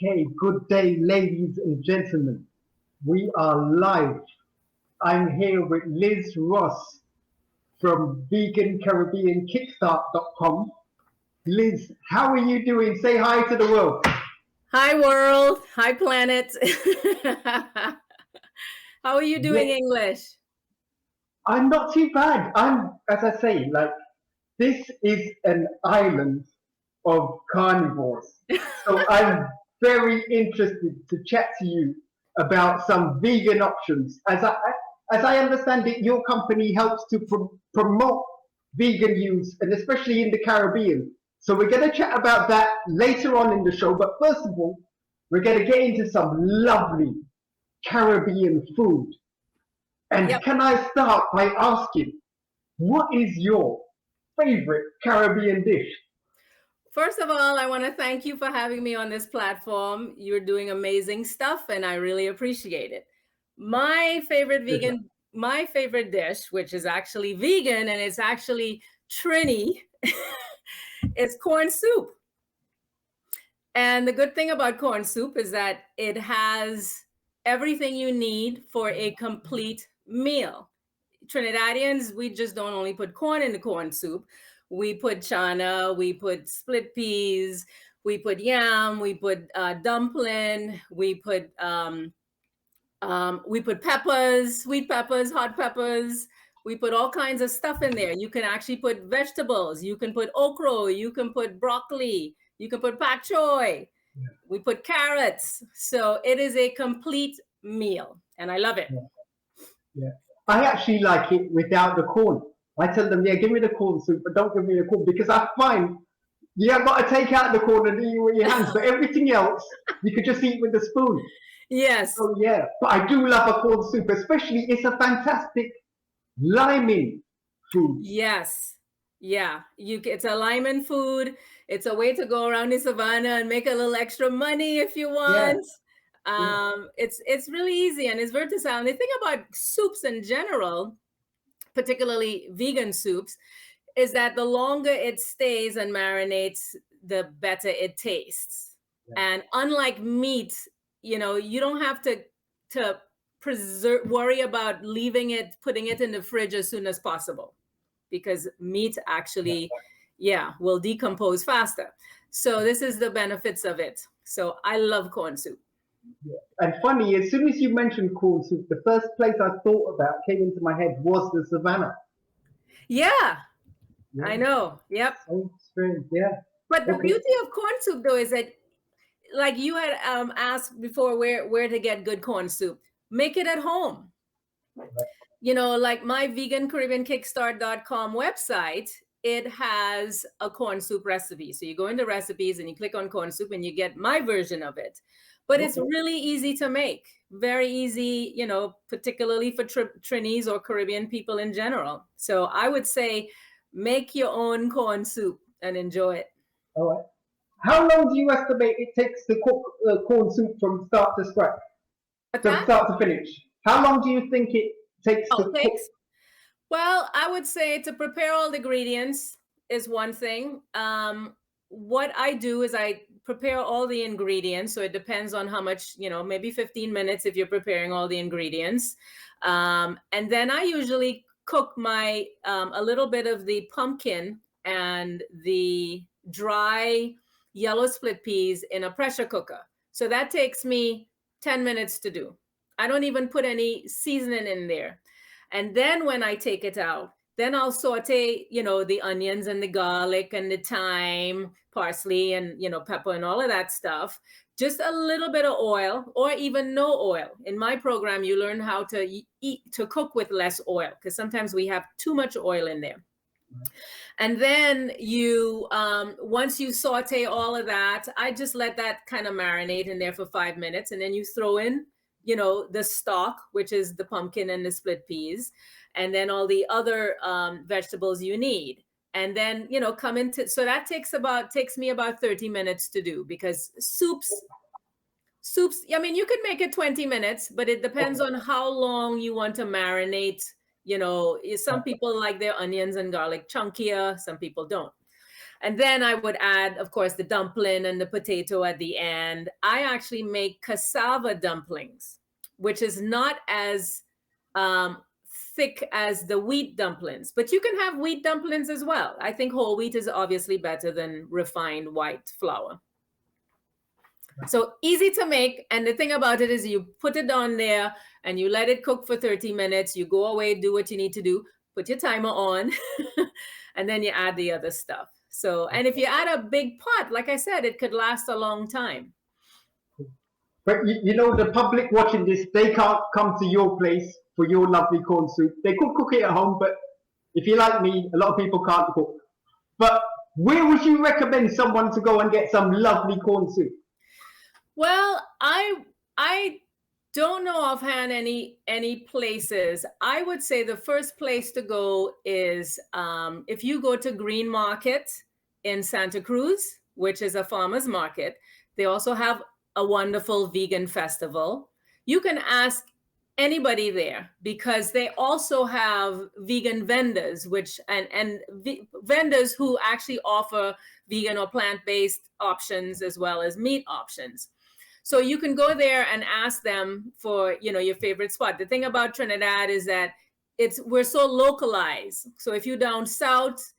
Okay, good day, ladies and gentlemen. We are live. I'm here with Liz Ross from Vegan Caribbean Kickstart.com. Liz, how are you doing? Say hi to the world. Hi, world. Hi, planet. How are you doing, Yeah, English? I'm not too bad. As I say, this is an island of carnivores. So I'm very interested to chat to you about some vegan options. As I understand it, your company helps to promote vegan use, and especially in the Caribbean. So we're going to chat about that later on in the show. But first of all, we're going to get into some lovely Caribbean food. And Yep. can I start by asking, what is your favorite Caribbean dish? First of all, I want to thank you for having me on this platform. You're doing amazing stuff, and I really appreciate it. My favorite Pleasure. my favorite dish, which is actually vegan and it's actually Trini, is corn soup. And the good thing about corn soup is that it has everything you need for a complete meal. Trinidadians, we just don't only put corn in the corn soup. We put chana, we put split peas, we put yam, we put dumpling, we put peppers, sweet peppers, hot peppers. We put all kinds of stuff in there. You can actually put vegetables. You can put okra. You can put broccoli. You can put pak choy. Yeah, We put carrots. So it is a complete meal, and I love it. yeah, yeah. I actually like it without the corn. I tell them, yeah, give me the corn soup, but don't give me the corn because I find you have got to take out the corn and eat with your hands, but everything else you could just eat with the spoon. Yes. So yeah, but I do love a corn soup, especially it's a fantastic liming food. Yes. Yeah. It's a Lyman food. It's a way to go around the savannah and make a little extra money if you Yeah, want. yeah, It's really easy and it's versatile. And the thing about soups in general, particularly vegan soups, is that the longer it stays and marinates, the better it tastes. yeah, And unlike meat, you don't have to worry about putting it in the fridge as soon as possible because meat yeah, actually, yeah, will decompose faster. So this is the benefits of it. So I love corn soup. yeah. And funny, as soon as you mentioned corn soup, the first place I thought about came into my head was the savannah. Yeah, I Yeah, know. Yep. so strange. Yeah. But the Okay. beauty of corn soup though is that, like you had asked before, where to get good corn soup. Make it at home. Right. Like my Vegan Caribbean Kickstart.com website, it has a corn soup recipe. So you go into recipes and you click on corn soup and you get my version of it. But it's Okay. really easy to make. Very easy, particularly for Trinis or Caribbean people in general. So I would say make your own corn soup and enjoy it. All right. How long do you estimate it takes to cook corn soup from start to scratch, What's from that? start to finish? How long do you think it takes Oh, to cook? takes. Well, I would say to prepare all the ingredients is one thing. What I do is I prepare all the ingredients. So it depends on how much, maybe 15 minutes if you're preparing all the ingredients. And then I usually cook a little bit of the pumpkin and the dry yellow split peas in a pressure cooker. So that takes me 10 minutes to do. I don't even put any seasoning in there. And then when I take it out, then I'll saute, the onions and the garlic and the thyme, parsley and, pepper and all of that stuff. Just a little bit of oil or even no oil. In my program, you learn how to cook with less oil because sometimes we have too much oil in there. And then once you saute all of that, I just let that kind of marinate in there for 5 minutes. And then you throw in, the stock, which is the pumpkin and the split peas, and then all the other vegetables you need. And then, so that takes me about 30 minutes to do because soups, I mean, you could make it 20 minutes, but it depends Okay. on how long you want to marinate. Some people like their onions and garlic chunkier, some people don't. And then I would add, of course, the dumpling and the potato at the end. I actually make cassava dumplings, which is not as thick as the wheat dumplings, but you can have wheat dumplings as well. I think whole wheat is obviously better than refined white flour. So easy to make. And the thing about it is you put it on there and you let it cook for 30 minutes. You go away, do what you need to do, put your timer on, and then you add the other stuff. So, and if you add a big pot, like I said, it could last a long time. But you know, the public watching this, they can't come to your place for your lovely corn soup. They could cook it at home, but if you're like me, a lot of people can't cook. But where would you recommend someone to go and get some lovely corn soup? Well, I don't know offhand any places. I would say the first place to go is if you go to Green Market in Santa Cruz, which is a farmer's market. They also have a wonderful vegan festival. You can ask anybody there because they also have vegan vendors, vendors who actually offer vegan or plant-based options as well as meat options. So you can go there and ask them for, your favorite spot. The thing about Trinidad is that we're so localized. So if you're down south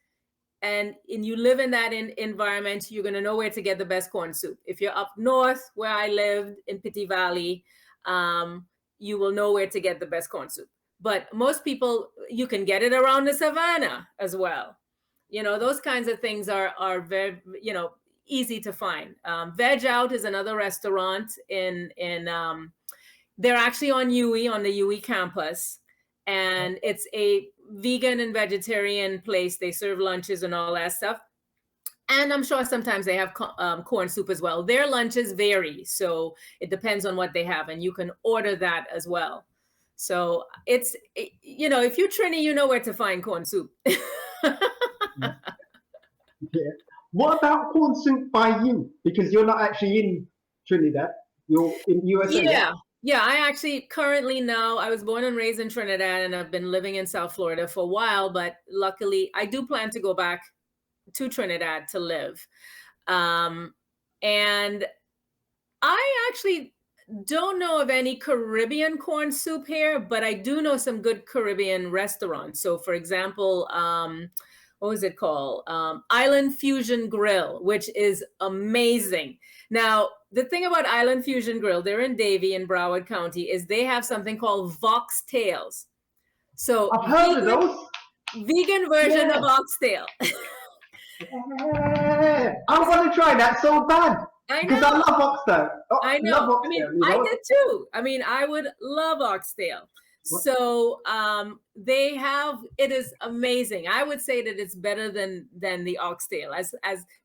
and you live in that environment, you're going to know where to get the best corn soup. If you're up north, where I lived in Pitti Valley, you will know where to get the best corn soup. But most people, you can get it around the savannah as well. Those kinds of things are very, easy to find. Veg Out is another restaurant they're actually on the UE campus, and it's a vegan and vegetarian place. They serve lunches and all that stuff. And I'm sure sometimes they have corn soup as well. Their lunches vary, so it depends on what they have, and you can order that as well. So if you're Trini, you know where to find corn soup. Yeah. What about corn soup by you? Because you're not actually in Trinidad. You're in USA. Yeah. I actually currently I was born and raised in Trinidad, and I've been living in South Florida for a while, but luckily I do plan to go back to Trinidad to live. And I actually don't know of any Caribbean corn soup here, but I do know some good Caribbean restaurants. So for example, what was it called? Island Fusion Grill, which is amazing. Now, the thing about Island Fusion Grill, they're in Davie in Broward County, is they have something called Voxtails. So I've heard of those. Vegan version of oxtail. I want to try that so bad. I know. Because I love oxtail. I know. I did too. I would love oxtail. What? So it is amazing. I would say that it's better than the oxtail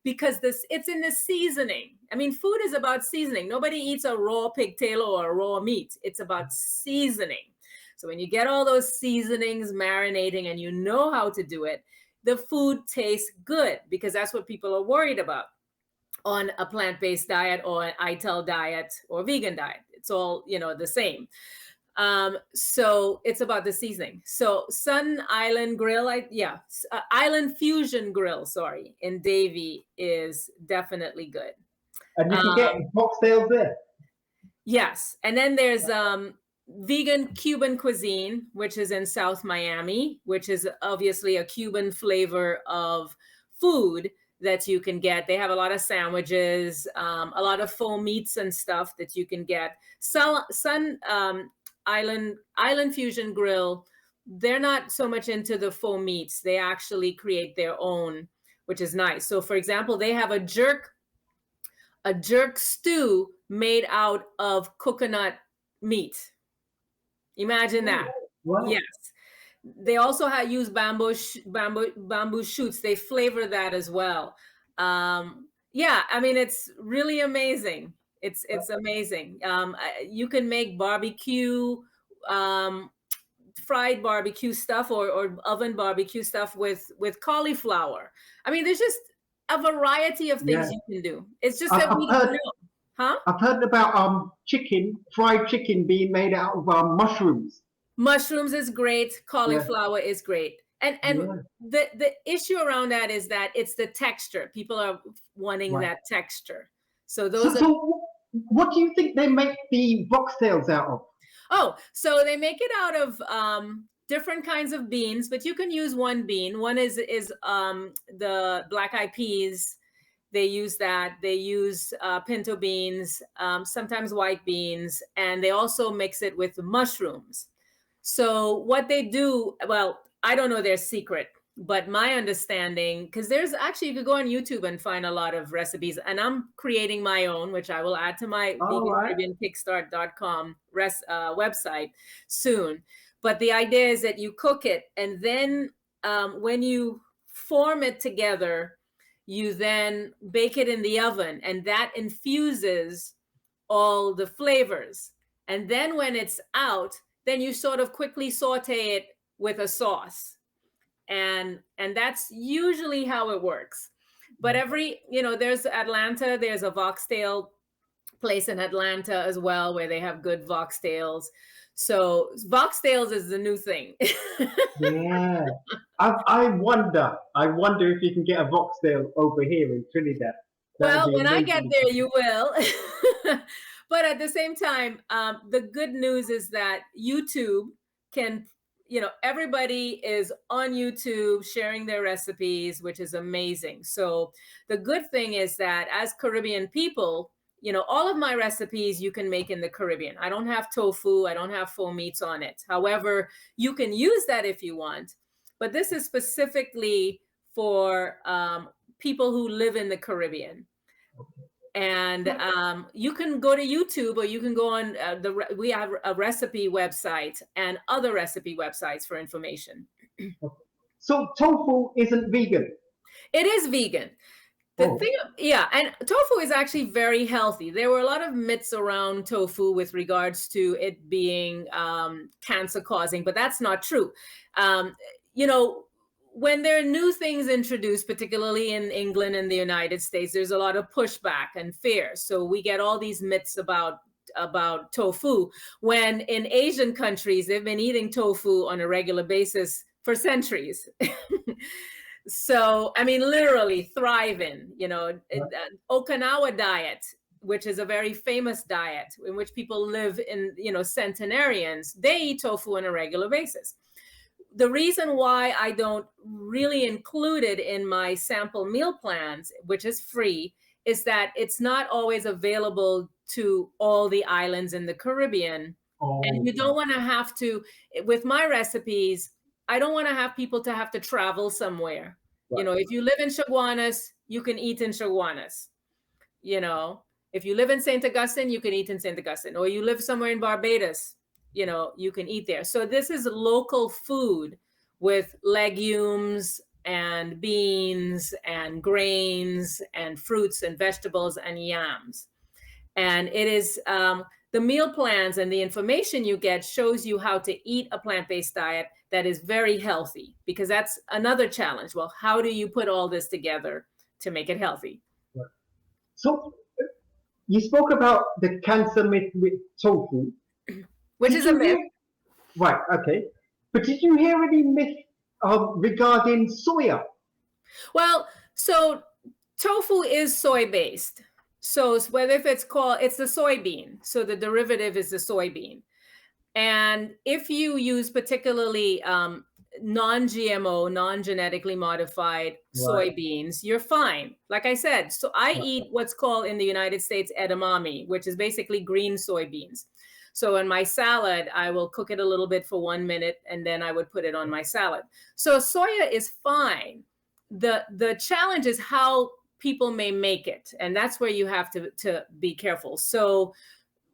because it's in the seasoning. Food is about seasoning. Nobody eats a raw pigtail or a raw meat. It's about seasoning. So when you get all those seasonings marinating and you know how to do it, the food tastes good, because that's what people are worried about on a plant-based diet or an ITEL diet or vegan diet. It's all, the same. So it's about the seasoning. So Sun Island Grill, Island Fusion Grill, in Davie is definitely good. And you can get Voxtails there. Yes. And then there's Vegan Cuban Cuisine, which is in South Miami, which is obviously a Cuban flavor of food that you can get. They have a lot of sandwiches, a lot of faux meats and stuff that you can get. Sun Island Fusion Grill, they're not so much into the faux meats. They actually create their own, which is nice. So for example, they have a jerk stew made out of coconut meat. Imagine that. Wow. Yes. They also use bamboo shoots. They flavor that as well. It's really amazing. It's amazing. You can make barbecue, fried barbecue stuff or oven barbecue stuff with cauliflower. There's just a variety of things you can do. It's just that we don't know. Huh? I've heard about fried chicken being made out of mushrooms. Mushrooms is great. Cauliflower is great. And Yeah. the issue around that is that it's the texture. People are wanting Right. that texture. So So, those are what do you think they make the Voxtails out of? so they make it out of different kinds of beans, but you can use one bean. One is the black eyed peas. They use that. They use pinto beans, sometimes white beans, and they also mix it with mushrooms. So what they do, well, I don't know their secret, but my understanding, because there's actually, you could go on YouTube and find a lot of recipes, and I'm creating my own, which I will add to my All Vegan right. Caribbean Kickstart.com website soon. But the idea is that you cook it, and then when you form it together, you then bake it in the oven, and that infuses all the flavors. And then when it's out, then you sort of quickly saute it with a sauce. And that's usually how it works. But there's Atlanta, there's a Voxtail place in Atlanta as well where they have good Voxtails. So Voxtails is the new thing. Yeah. I wonder if you can get a Voxtail over here in Trinidad. That would Well, be when I get amazing. there, you will. But at the same time, the good news is that YouTube can, everybody is on YouTube sharing their recipes, which is amazing. So the good thing is that as Caribbean people, all of my recipes you can make in the Caribbean. I don't have tofu, I don't have faux meats on it. However, you can use that if you want. But this is specifically for people who live in the Caribbean. And you can go to YouTube, or you can go on we have a recipe website and other recipe websites for information. So tofu isn't vegan. It is vegan. The Oh, thing, yeah, and tofu is actually very healthy. There were a lot of myths around tofu with regards to it being cancer causing, but that's not true. Um, you know, when there are new things introduced, particularly in England and the United States, there's a lot of pushback and fear. So we get all these myths about tofu, when in Asian countries they've been eating tofu on a regular basis for centuries. So, I mean, literally thriving, right. Okinawa diet, which is a very famous diet in which people live in, centenarians, they eat tofu on a regular basis. The reason why I don't really include it in my sample meal plans, which is free, is that it's not always available to all the islands in the Caribbean. And Oh, you don't want to have to, with my recipes, I don't want to have people to have to travel somewhere. right. If you live in Chaguanas, you can eat in Chaguanas. If you live in St. Augustine, you can eat in St. Augustine. Or you live somewhere in Barbados, you can eat there. So this is local food with legumes and beans and grains and fruits and vegetables and yams. And it is the meal plans and the information you get shows you how to eat a plant-based diet that is very healthy, because that's another challenge. Well, how do you put all this together to make it healthy? Right. So you spoke about the cancer myth with tofu. Which Did is a you myth. hear? Right. Okay. But did you hear any myth regarding soya? Well, so tofu is soy based. So whether if it's the soybean, so the derivative is the soybean. And if you use particularly non-GMO, non-genetically modified Right. soybeans, you're fine. Like I said, so I Right. eat what's called in the United States edamame, which is basically green soybeans. So in my salad, I will cook it a little bit for 1 minute, and then I would put it on my salad. So soya is fine. The challenge is how people may make it, and that's where you have to be careful. So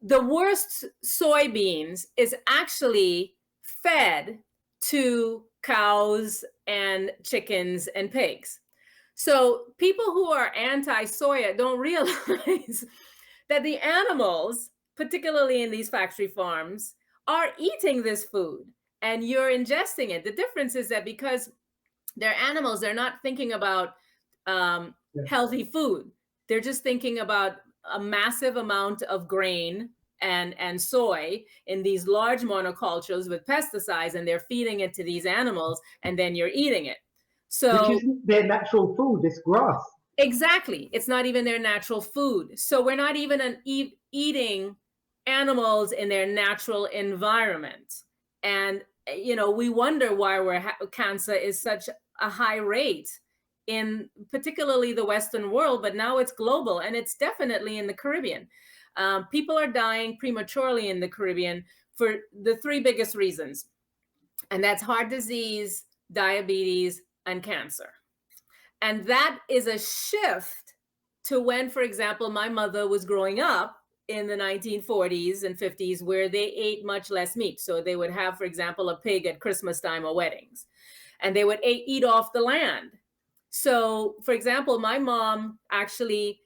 the worst soybeans is actually fed to cows and chickens and pigs. So people who are anti-soya don't realize that the animals, particularly in these factory farms, are eating this food and you're ingesting it. The difference is that because they're animals, they're not thinking about Yeah. healthy food. They're just thinking about a massive amount of grain and soy in these large monocultures with pesticides, and they're feeding it to these animals, and then you're eating it. Which So isn't their natural food, it's grass. exactly, it's not even their natural food. So we're not even eating animals in their natural environment. And we wonder why cancer is such a high rate in particularly the Western world, but now it's global, and it's definitely in the Caribbean. People are dying prematurely in the Caribbean for the three biggest reasons, and that's heart disease, diabetes, and cancer. And that is a shift to when, for example, my mother was growing up in the 1940s and 50s, where they ate much less meat. So they would have, for example, a pig at Christmas time or weddings, and they would eat off the land. So, for example, my mom actually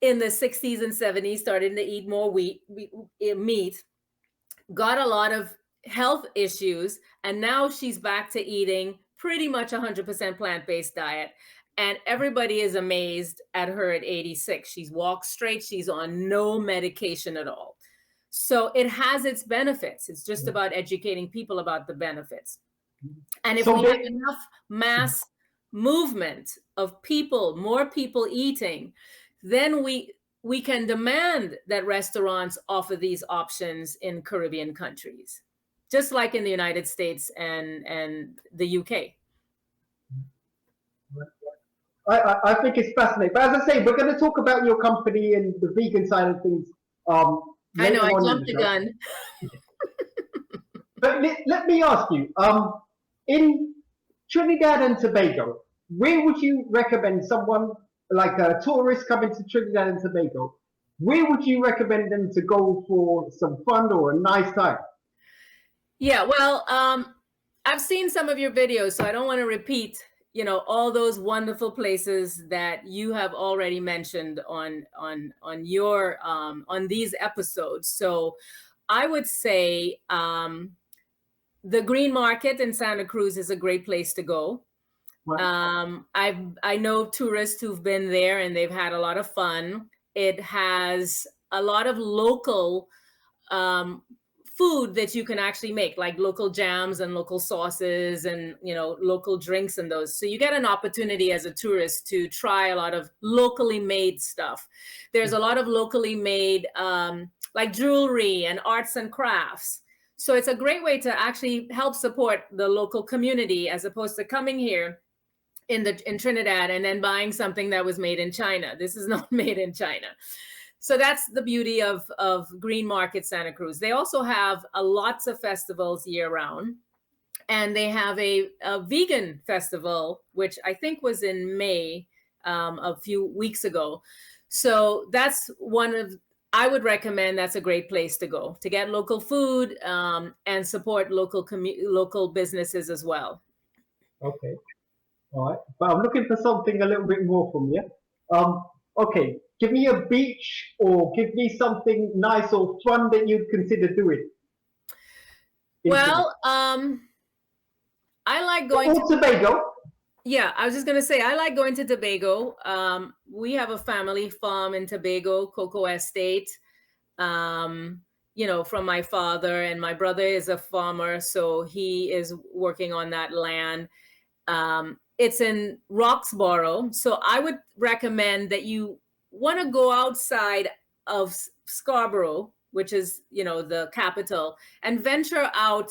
in the 60s and 70s started to eat more meat, got a lot of health issues, and now she's back to eating pretty much 100% plant-based diet. And everybody is amazed at her at 86. She's walked straight. She's on no medication at all. So it has its benefits. It's just about educating people about the benefits. And if we have enough mass movement of people, more people eating, then we can demand that restaurants offer these options in Caribbean countries, just like in the United States and the UK. I think it's fascinating. But as I say, we're going to talk about your company and the vegan side of things. I know, I jumped the gun. But let me ask you, in Trinidad and Tobago, where would you recommend someone, like a tourist coming to Trinidad and Tobago, where would you recommend them to go for some fun or a nice time? Yeah, well, I've seen some of your videos, so I don't want to repeat all those wonderful places that you have already mentioned on your on these episodes. So I would say the Green Market in Santa Cruz is a great place to go. Wow. I know tourists who've been there and they've had a lot of fun. It has a lot of local food that you can actually make, like local jams and local sauces and local drinks and those. So you get an opportunity as a tourist to try a lot of locally made stuff. There's a lot of locally made like jewelry and arts and crafts. So it's a great way to actually help support the local community, as opposed to coming here in Trinidad and then buying something that was made in China. This is not made in China. So that's the beauty of Green Market Santa Cruz. They also have lots of festivals year round. And they have a vegan festival, which I think was in May a few weeks ago. So that's I would recommend, that's a great place to go to get local food and support local businesses as well. Okay. All right. But I'm looking for something a little bit more from you. Okay. Give me a beach or give me something nice or fun that you'd consider doing. Well, I like going to Tobago. Yeah, I was just going to say, I like going to Tobago. We have a family farm in Tobago, Cocoa Estate, from my father, and my brother is a farmer, so he is working on that land. It's in Roxborough. So I would recommend that you want to go outside of Scarborough, which is, the capital, and venture out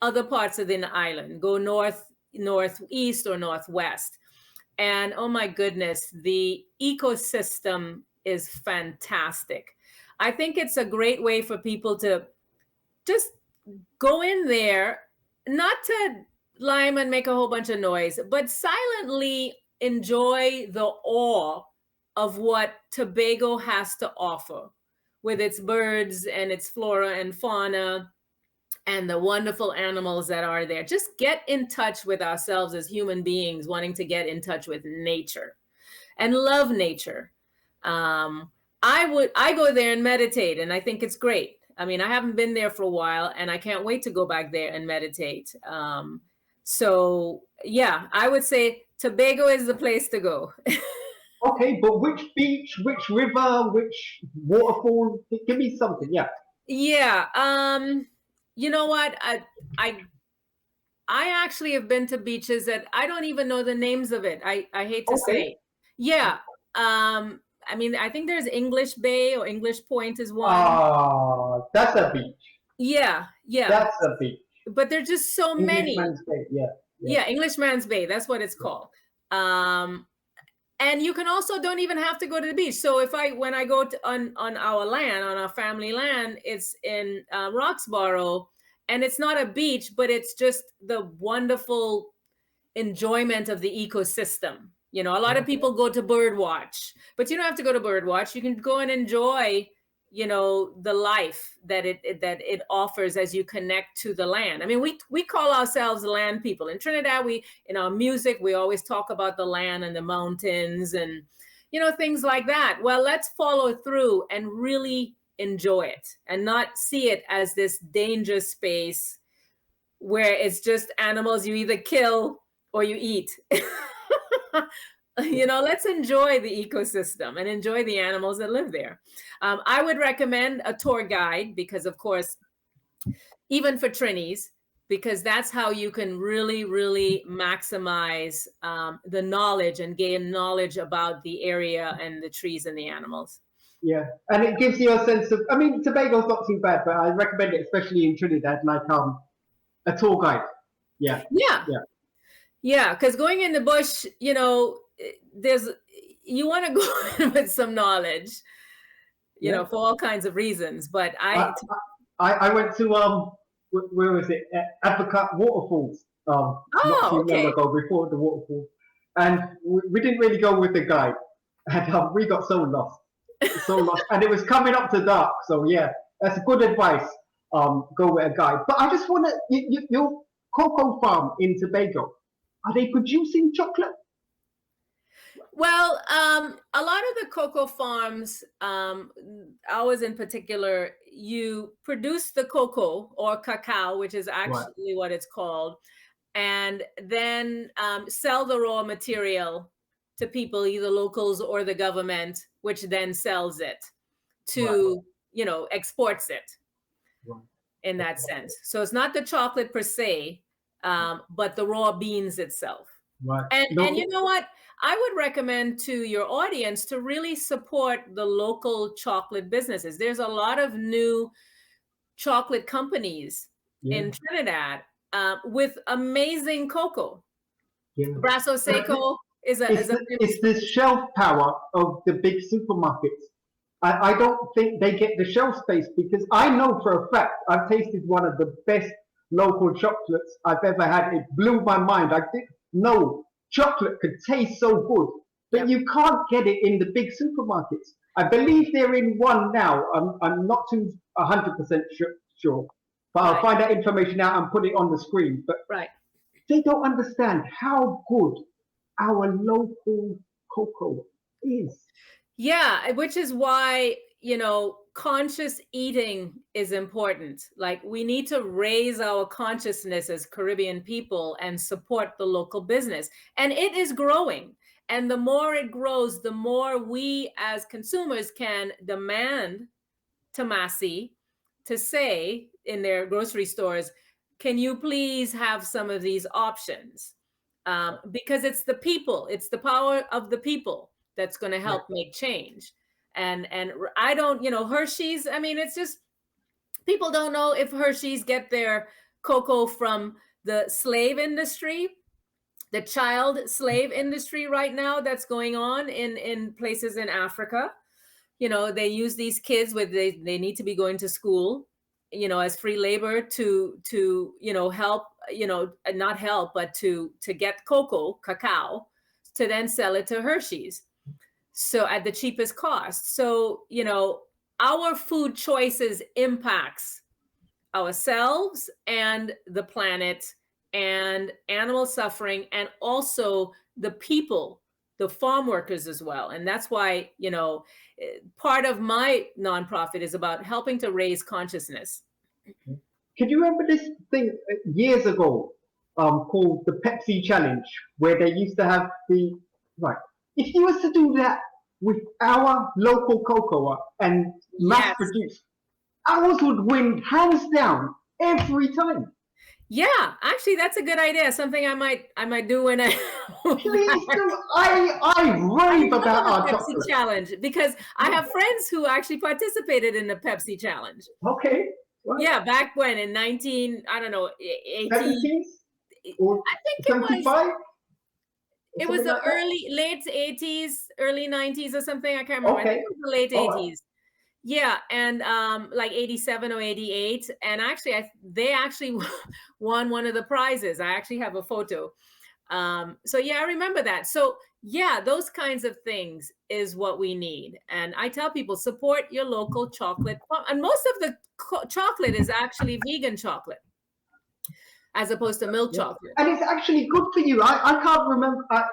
other parts of the island. Go northeast or northwest. And oh my goodness, the ecosystem is fantastic. I think it's a great way for people to just go in there, not to lime and make a whole bunch of noise, but silently enjoy the awe of what Tobago has to offer with its birds and its flora and fauna and the wonderful animals that are there. Just get in touch with ourselves as human beings, wanting to get in touch with nature and love nature. I go there and meditate, and I think it's great. I mean, I haven't been there for a while, and I can't wait to go back there and meditate. So yeah, I would say Tobago is the place to go. Okay, but which beach, which river, which waterfall? Give me something. Yeah. Yeah. You know what? I I actually have been to beaches that I don't even know the names of it. I hate to Okay. say. Yeah. I mean, I think there's English Bay or English Point is one. Ah, that's a beach. Yeah, yeah. That's a beach. But there's just so many. Englishman's Bay. Yeah. Yeah. Yeah, Englishman's Bay, that's what it's Yeah. called. Um, and you can also don't even have to go to the beach. So if I when I go to, on our land, on our family land, it's in Roxborough, and it's not a beach, but it's just the wonderful enjoyment of the ecosystem. You know, a lot of Okay. people go to bird watch, but you don't have to go to bird watch. You can go and enjoy, you know, the life that it offers as you connect to the land. I mean, we call ourselves land people. In Trinidad, we in our music, we always talk about the land and the mountains and you know things like that. Well, let's follow through and really enjoy it and not see it as this danger space where it's just animals you either kill or you eat. You know, let's enjoy the ecosystem and enjoy the animals that live there. I would recommend a tour guide because, of course, even for Trinis, because that's how you can really, really maximize the knowledge and gain knowledge about the area and the trees and the animals. Yeah, and it gives you a sense of. I mean, Tobago's not too bad, but I recommend it, especially in Trinidad, like a tour guide. Yeah, Yeah, yeah, yeah, because going in the bush, you know, there's you want to go in with some knowledge, you yeah. know, for all kinds of reasons. But I I went to where was it? Advocate Waterfalls not oh, too long okay. ago before the waterfall, and we didn't really go with the guide, and we got so lost, and it was coming up to dark. So yeah, that's good advice. Go with a guide. But I just want to your cocoa farm in Tobago. Are they producing chocolate? Well, a lot of the cocoa farms, ours in particular, you produce the cocoa or cacao, which is Right, actually what it's called, and then sell the raw material to people, either locals or the government, which then sells it right, to, you know, exports it right. in that sense. So it's not the chocolate per se, but the raw beans itself. Right. And you No, know what? I would recommend to your audience to really support the local chocolate businesses. There's a lot of new chocolate companies yeah, in Trinidad with amazing cocoa. yeah. Brasso But Seco is it's a it's famous. the shelf power of the big supermarkets. I don't think they get the shelf space because I know for a fact I've tasted one of the best local chocolates I've ever had. It blew my mind. I think no chocolate could taste so good, but Yep, you can't get it in the big supermarkets. I believe they're in one now. I'm not too 100% sure, but I'll right, find that information out and put it on the screen. But right. they don't understand how good our local cocoa is. Yeah, which is why, you know, conscious eating is important. Like we need to raise our consciousness as Caribbean people and support the local business. And it is growing. And the more it grows, the more we as consumers can demand Tomasi to say in their grocery stores, can you please have some of these options? Because it's the people, it's the power of the people that's going to Yeah. help make change. And I don't, you know, Hershey's. I mean, it's just people don't know if Hershey's get their cocoa from the slave industry, the child slave industry right now that's going on in places in Africa. You know, they use these kids with they need to be going to school, you know, as free labor to you know help, you know, not help but to get cocoa cacao to then sell it to Hershey's, so at the cheapest cost. So you know, our food choices impacts ourselves and the planet and animal suffering and also the people, the farm workers as well. And that's why, you know, part of my nonprofit is about helping to raise consciousness. Can you remember this thing years ago called the Pepsi Challenge, where they used to have the right? If you was to do that with our local cocoa and mass Yes. produced, ours would win hands down every time. Yeah, actually, that's a good idea. Something I might do when I Please do. I I rave love about the our Pepsi chocolate. challenge because I have friends who actually participated in the Pepsi challenge. Okay. What? Yeah, back when in 19, I don't know, 80, 70s or I think 75 or it was something the like that? late 80s, early 90s or something. I can't remember. I think Okay. it was the late All right. 80s. Yeah, and like 87 or 88, and actually they actually won one of the prizes. I actually have a photo. So yeah, I remember that. So yeah, those kinds of things is what we need. And I tell people support your local chocolate, and most of the chocolate is actually vegan chocolate as opposed to milk Yeah. chocolate. And it's actually good for you. I can't remember. But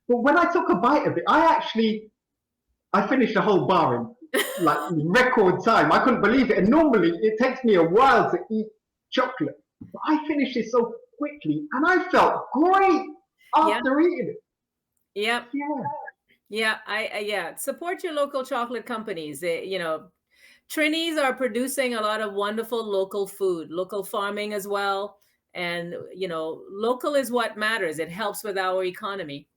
when I took a bite of it, I finished the whole bar in like record time. I couldn't believe it. And normally it takes me a while to eat chocolate. But I finished it so quickly and I felt great Yeah. after eating it. Yep. Yeah. Yeah. Yeah. Support your local chocolate companies. Trinis are producing a lot of wonderful local food, local farming as well. And, local is what matters. It helps with our economy.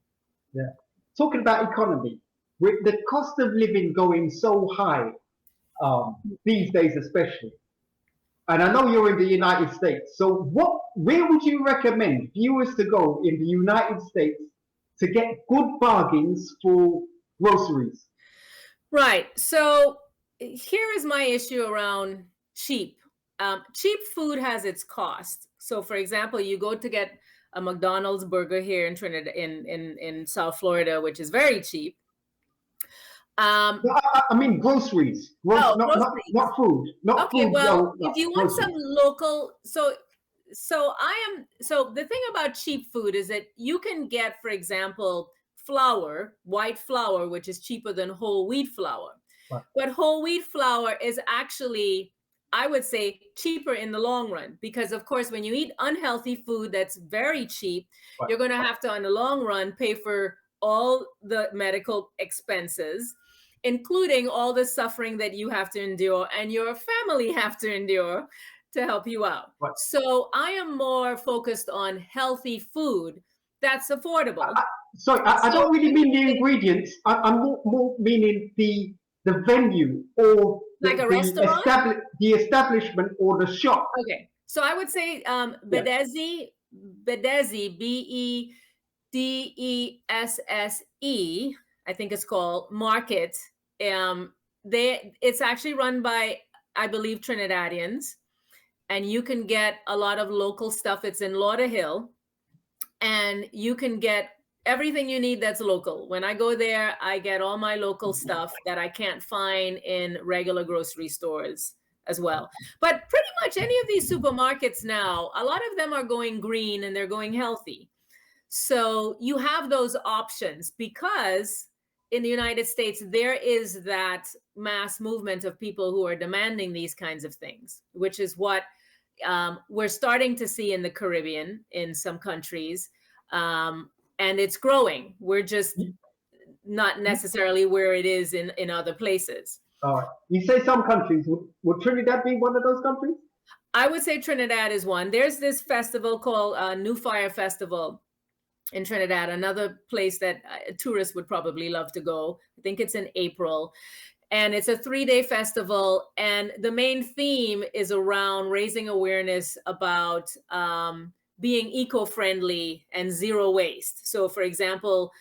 Yeah. Talking about economy, with the cost of living going so high these days, especially, and I know you're in the United States. So, where would you recommend viewers to go in the United States to get good bargains for groceries? Right. So here is my issue around cheap. Cheap food has its cost. So, for example, you go to get a McDonald's burger here in Trinidad, in South Florida, which is very cheap. No, I mean groceries, Groceries. not food, not Okay, food. well, No, if no, you want some groceries. local, so the thing about cheap food is that you can get, for example, flour, white flour, which is cheaper than whole wheat flour. Right, But whole wheat flour is actually, I would say, cheaper in the long run because, of course, when you eat unhealthy food that's very cheap, right. you're going to have to, in the long run, pay for all the medical expenses, including all the suffering that you have to endure and your family have to endure to help you out. Right. So I am more focused on healthy food that's affordable. Sorry, I So don't really mean the ingredients. I'm more meaning the venue or like a restaurant. the establishment or the shop. Okay. So I would say Yeah. Bedessee, Bedesse, I think it's called Market. It's actually run by, I believe, Trinidadians, and you can get a lot of local stuff. It's in Lauderhill, and you can get everything you need that's local. When I go there, I get all my local stuff that I can't find in regular grocery stores as well. But pretty much any of these supermarkets now, a lot of them are going green and they're going healthy. So you have those options because in the United States, there is that mass movement of people who are demanding these kinds of things, which is what we're starting to see in the Caribbean in some countries. And it's growing. We're just not necessarily where it is in other places. All right. You say some countries. Would Trinidad be one of those countries? I would say Trinidad is one. There's this festival called New Fire Festival in Trinidad, another place that tourists would probably love to go. I think it's in April. And it's a 3-day festival. And the main theme is around raising awareness about being eco-friendly and zero waste. So, for example,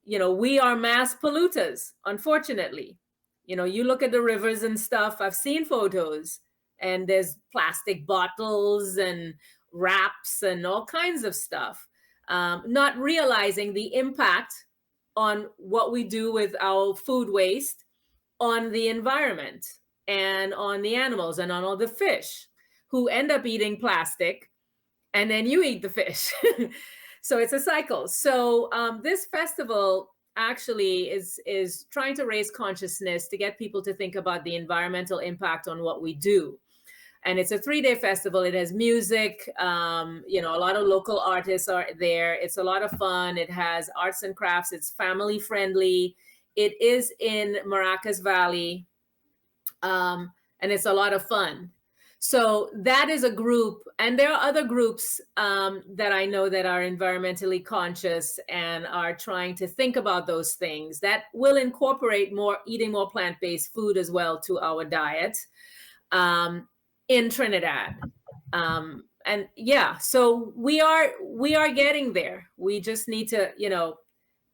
we are mass polluters, unfortunately. You look at the rivers and stuff, I've seen photos, and there's plastic bottles and wraps and all kinds of stuff, not realizing the impact on what we do with our food waste on the environment and on the animals and on all the fish who end up eating plastic, and then you eat the fish. So it's a cycle. So this festival actually is trying to raise consciousness to get people to think about the environmental impact on what we do. And it's a 3-day festival. It has music. You know, a lot of local artists are there. It's a lot of fun. It has arts and crafts. It's family friendly. It is in Maracas Valley. And it's a lot of fun. So that is a group. And there are other groups that I know that are environmentally conscious and are trying to think about those things that will incorporate eating more plant-based food as well to our diet. In Trinidad. And yeah, so we are getting there. We just need to, you know,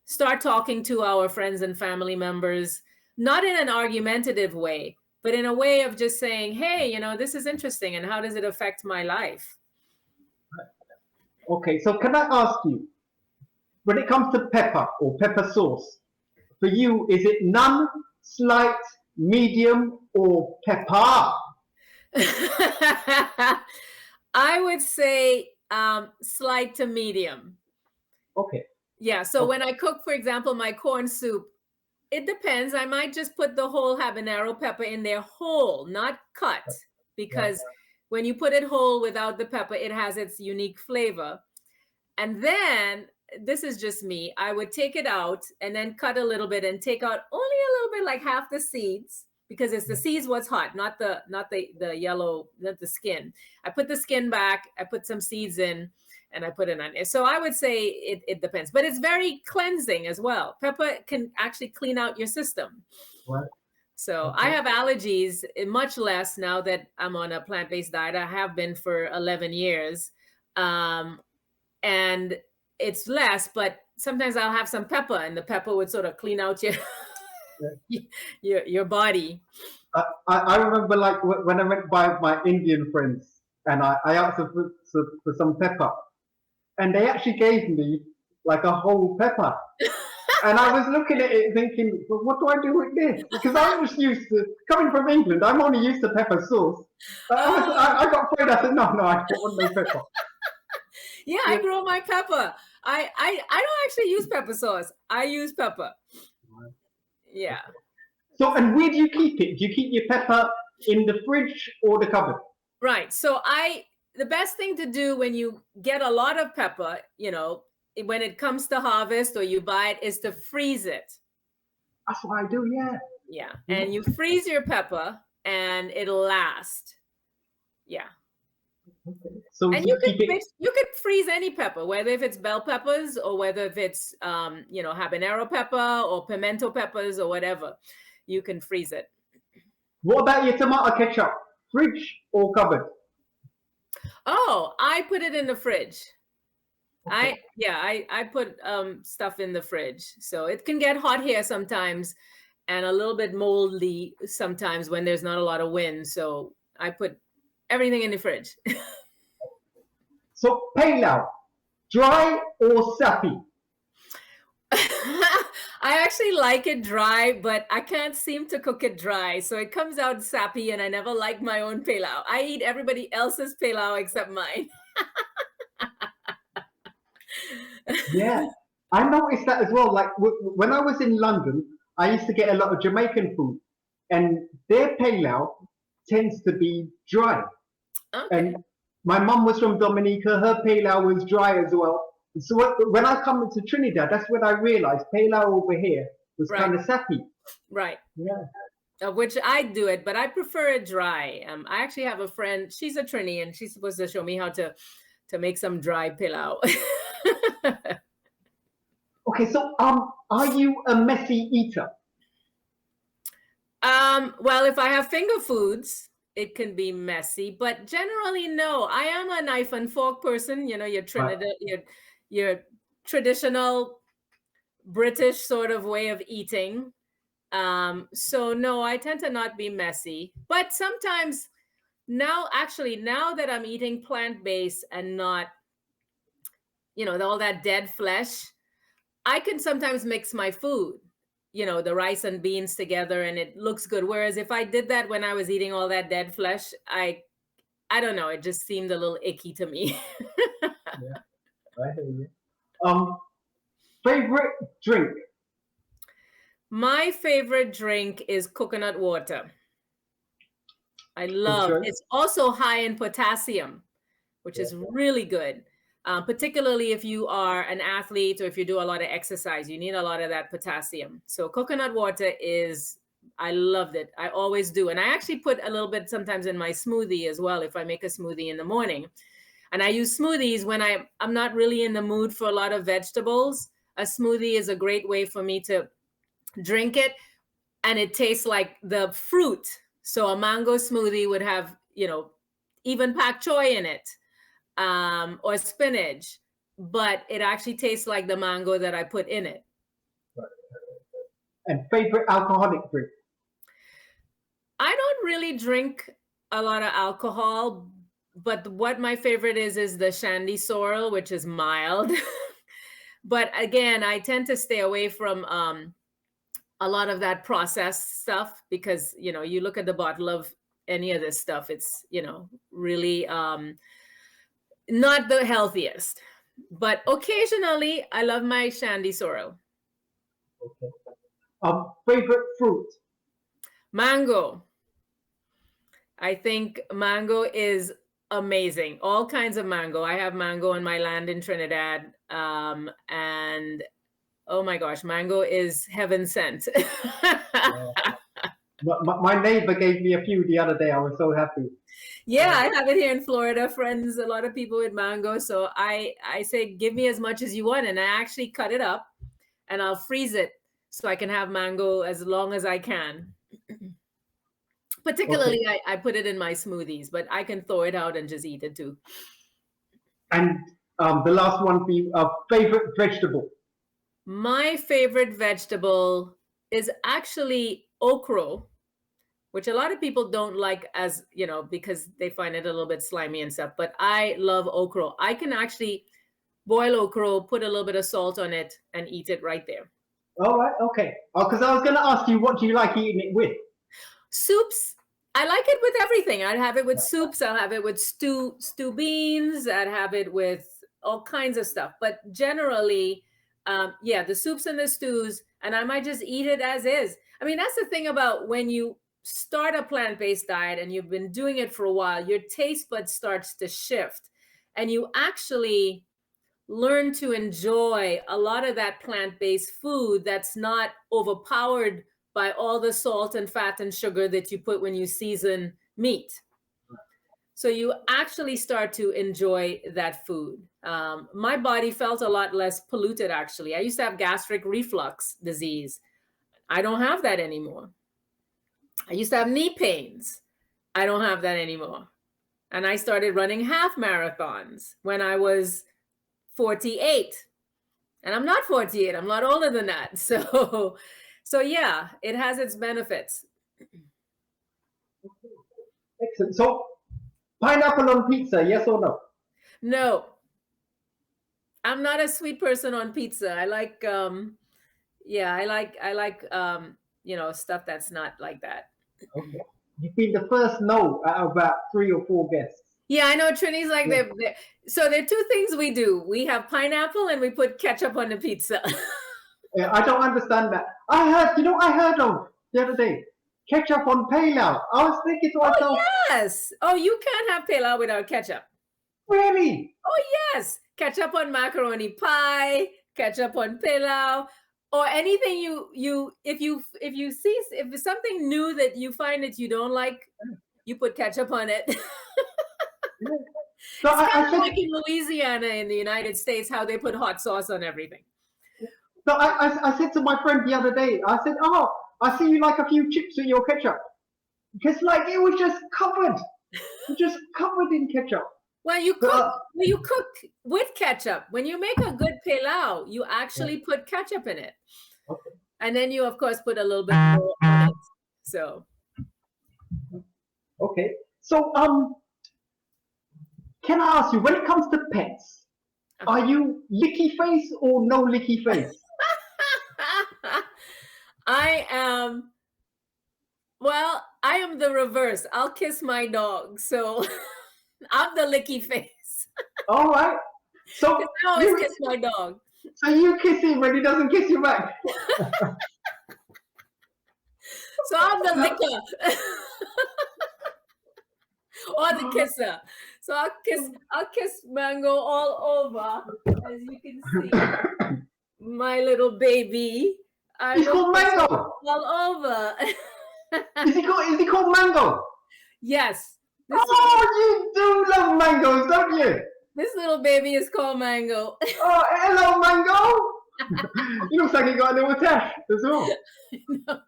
start talking to our friends and family members, not in an argumentative way, but in a way of just saying, hey, you know, this is interesting and how does it affect my life? Okay, so can I ask you, when it comes to pepper or pepper sauce, for you, is it none, slight, medium, or pepper? I would say slight to medium. Okay. Yeah. So Okay. when I cook, for example, my corn soup, it depends. I might just put the whole habanero pepper in there whole, not cut, because when you put it whole without the pepper, it has its unique flavor. And then this is just me. I would take it out and then cut a little bit and take out only a little bit, like half the seeds, because it's the seeds what's hot, not the yellow, not the skin. I put the skin back, I put some seeds in, and I put it on it. So I would say it depends, but it's very cleansing as well. Pepper can actually clean out your system. Right. So Okay. I have allergies, much less now that I'm on a plant-based diet. I have been for 11 years. And it's less, but sometimes I'll have some pepper and the pepper would sort of clean out your body. I remember, like, when I went by my Indian friends and I asked them for some pepper, and they actually gave me like a whole pepper. And I was looking at it thinking, well, what do I do with this? Because I'm just used to, coming from England, I'm only used to pepper sauce. I got afraid. I said, no, I don't want no pepper. Yeah, I grow my pepper. I don't actually use pepper sauce. I use pepper. Yeah. So, and where do you keep it? Do you keep your pepper in the fridge or the cupboard? Right. So the best thing to do when you get a lot of pepper, you know, when it comes to harvest or you buy it, is to freeze it. That's what I do, yeah. Yeah. And you freeze your pepper and it'll last. Yeah. Okay. So And you could freeze any pepper, whether if it's bell peppers or whether if it's you know, habanero pepper or pimento peppers or whatever. You can freeze it. What about your tomato ketchup? Fridge or cupboard? Oh, I put it in the fridge. Okay. I put stuff in the fridge. So it can get hot here sometimes and a little bit moldy sometimes when there's not a lot of wind. So I put everything in the fridge. So pilau, dry or sappy? I actually like it dry, but I can't seem to cook it dry. So it comes out sappy and I never like my own pilau. I eat everybody else's pilau except mine. Yeah, I noticed that as well. Like when I was in London, I used to get a lot of Jamaican food, and their pilau tends to be dry. Okay. And my mum was from Dominica; her pilau was dry as well. So when I come to Trinidad, that's when I realized pilau over here was Right. kind of sappy. Right. Yeah. Of which I do it, but I prefer it dry. I actually have a friend, she's a Trini, and she's supposed to show me how to make some dry pilau. Okay, so are you a messy eater? Well, if I have finger foods, it can be messy, but generally no. I am a knife and fork person, you know, your Trinidad, your traditional British sort of way of eating. So no, I tend to not be messy, but sometimes now that I'm eating plant-based and not, you know, all that dead flesh, I can sometimes mix my food, you know, the rice and beans together and it looks good. Whereas if I did that when I was eating all that dead flesh, I don't know, it just seemed a little icky to me. Yeah, I hear you. Favorite drink? My favorite drink is coconut water. I love. Okay. It's also high in potassium, which is really good. Particularly if you are an athlete or if you do a lot of exercise, you need a lot of that potassium. So coconut water is, I loved it. I always do. And I actually put a little bit sometimes in my smoothie as well if I make a smoothie in the morning. And I use smoothies when I'm not really in the mood for a lot of vegetables. A smoothie is a great way for me to drink it, and it tastes like the fruit. So a mango smoothie would have, even pak choy in it, or spinach, but it actually tastes like the mango that I put in it. And favorite alcoholic drink? I don't really drink a lot of alcohol, but what my favorite is the shandy sorrel, which is mild. But again, I tend to stay away from a lot of that processed stuff because, you look at the bottle of any of this stuff, it's, really not the healthiest. But occasionally, I love my shandy sorrel. Okay. Favorite fruit? Mango. I think mango is amazing. All kinds of mango. I have mango on my land in Trinidad. And oh my gosh, mango is heaven sent. My neighbor gave me a few the other day. I was so happy. Yeah, I have it here in Florida. Friends, a lot of people with mango. So I say, give me as much as you want. And I actually cut it up and I'll freeze it so I can have mango as long as I can. Particularly, okay. I put it in my smoothies, but I can throw it out and just eat it too. And the last one for you, favorite vegetable? My favorite vegetable is actually okra, which a lot of people don't like as, because they find it a little bit slimy and stuff. But I love okra. I can actually boil okra, put a little bit of salt on it, and eat it right there. All right, okay. Because I was going to ask you, what do you like eating it with? Soups. I like it with everything. I'd have it with soups. I'll have it with stew beans. I'd have it with all kinds of stuff. But generally, the soups and the stews, and I might just eat it as is. I mean, that's the thing about when you start a plant-based diet and you've been doing it for a while, your taste bud starts to shift. And you actually learn to enjoy a lot of that plant-based food that's not overpowered by all the salt and fat and sugar that you put when you season meat. So you actually start to enjoy that food. My body felt a lot less polluted, actually. I used to have gastric reflux disease. I don't have that anymore. I used to have knee pains. I don't have that anymore. And I started running half marathons when I was 48. And I'm not 48. I'm a lot older than that. So yeah, it has its benefits. Excellent. So, pineapple on pizza, yes or no? No. I'm not a sweet person on pizza. I like stuff that's not like that. Okay. You've been the first no out of about 3 or 4 guests. Yeah, I know Trini's like so there are 2 things we do. We have pineapple and we put ketchup on the pizza. Yeah, I don't understand that. I heard of the other day, ketchup on pilau. I was thinking to myself, yes. Oh, you can't have pilau without ketchup. Really? Oh, yes. Ketchup on macaroni pie, ketchup on pilau, or anything if it's something new that you find that you don't like, you put ketchup on it. So it's kind of like in Louisiana in the United States, how they put hot sauce on everything. So I said to my friend the other day, I said, oh, I see you like a few chips with your ketchup. Because it was just covered. In ketchup. Well, you cook with ketchup. When you make a good pilau, you actually put ketchup in it. Okay. And then you, of course, put a little bit more on it. So. Okay. So, can I ask you, when it comes to pets, are you licky face or no licky face? I am the reverse. I'll kiss my dog. So I'm the licky face. All right. So I always kiss my dog. So you kiss him when he doesn't kiss you back. So I'm the licker. or the kisser. So I'll kiss Mango all over, as you can see. My little baby. I He's will called kiss him Mango. all over. Is he called Mango? Yes. Oh, you do love mangoes, don't you? This little baby is called Mango. Oh, hello, Mango. He looks like he got a little tash as well. No.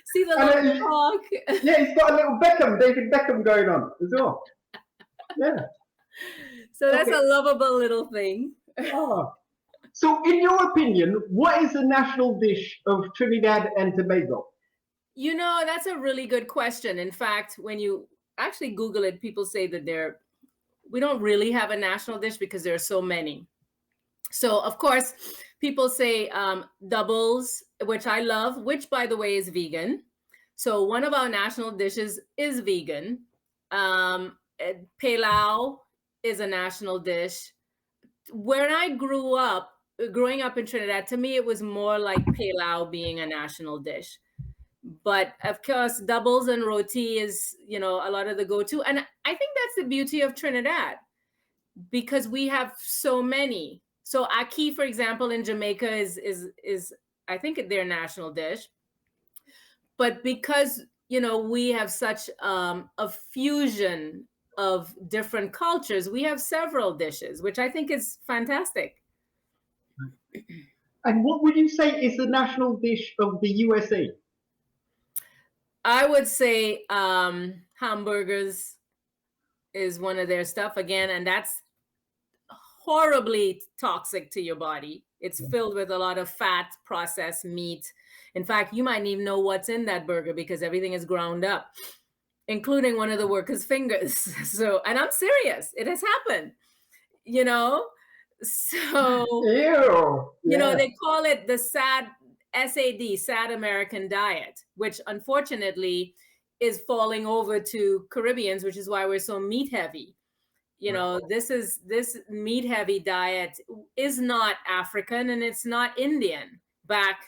See the And little talk. yeah, he's got a little David Beckham going on as well. Yeah. So that's Okay. a lovable little thing. Oh. So, in your opinion, what is the national dish of Trinidad and Tobago? You know, that's a really good question. In fact, when you actually Google it, people say that we don't really have a national dish because there are so many. So, of course, people say doubles, which I love, which, by the way, is vegan. So, one of our national dishes is vegan. Pilau is a national dish. When I growing up in Trinidad, to me, it was more like pilau being a national dish. But of course, doubles and roti is, a lot of the go-to. And I think that's the beauty of Trinidad because we have so many. So ackee, for example, in Jamaica is I think their national dish. But because we have such a fusion of different cultures, we have several dishes, which I think is fantastic. And what would you say is the national dish of the USA? I would say hamburgers is one of their stuff again, and that's horribly toxic to your body. It's filled with a lot of fat, processed meat. In fact, you might even know what's in that burger because everything is ground up, including one of the workers' fingers. So, and I'm serious, it has happened, So, Ew. Yeah. they call it the sad American diet, which unfortunately is falling over to Caribbeans, which is why we're so meat heavy. This meat heavy diet is not African and it's not Indian back,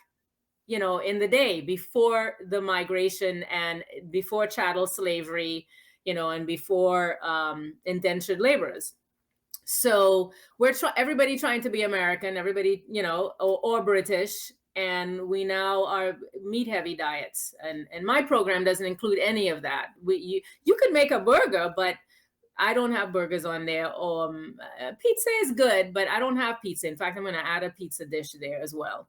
in the day before the migration and before chattel slavery, and before indentured laborers. So everybody trying to be American, everybody, or British, and we now are meat heavy diets. And my program doesn't include any of that. You could make a burger, but I don't have burgers on there. Pizza is good, but I don't have pizza. In fact, I'm going to add a pizza dish there as well.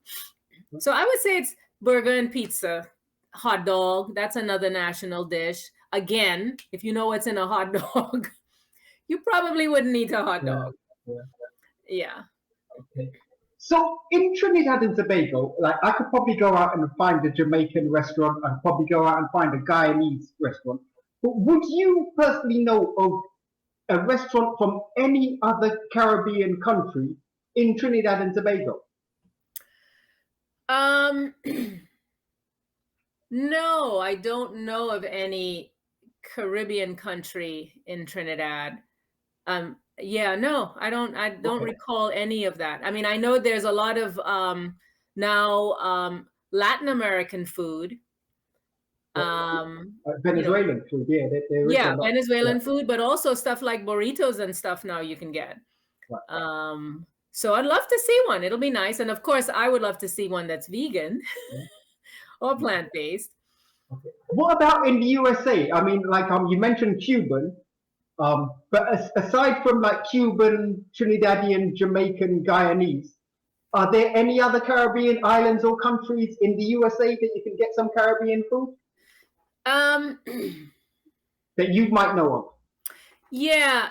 So I would say it's burger and pizza. Hot dog, that's another national dish. Again, if you know what's in a hot dog, you probably wouldn't eat a hot dog. Yeah. Okay. So in Trinidad and Tobago, like I could probably go out and find a Jamaican restaurant. I'd probably go out and find a Guyanese restaurant. But would you personally know of a restaurant from any other Caribbean country in Trinidad and Tobago? No, I don't know of any Caribbean country in Trinidad. Yeah, no, I don't recall any of that. I mean, I know there's a lot of now Latin American food. Venezuelan food, yeah. Venezuelan food, but also stuff like burritos and stuff now you can get. Right. So I'd love to see one. It'll be nice. And of course, I would love to see one that's vegan or plant-based. Okay. What about in the USA? I mean, like you mentioned Cuban, but aside from like Cuban, Trinidadian, Jamaican, Guyanese, are there any other Caribbean islands or countries in the USA that you can get some Caribbean food? That you might know of. Yeah.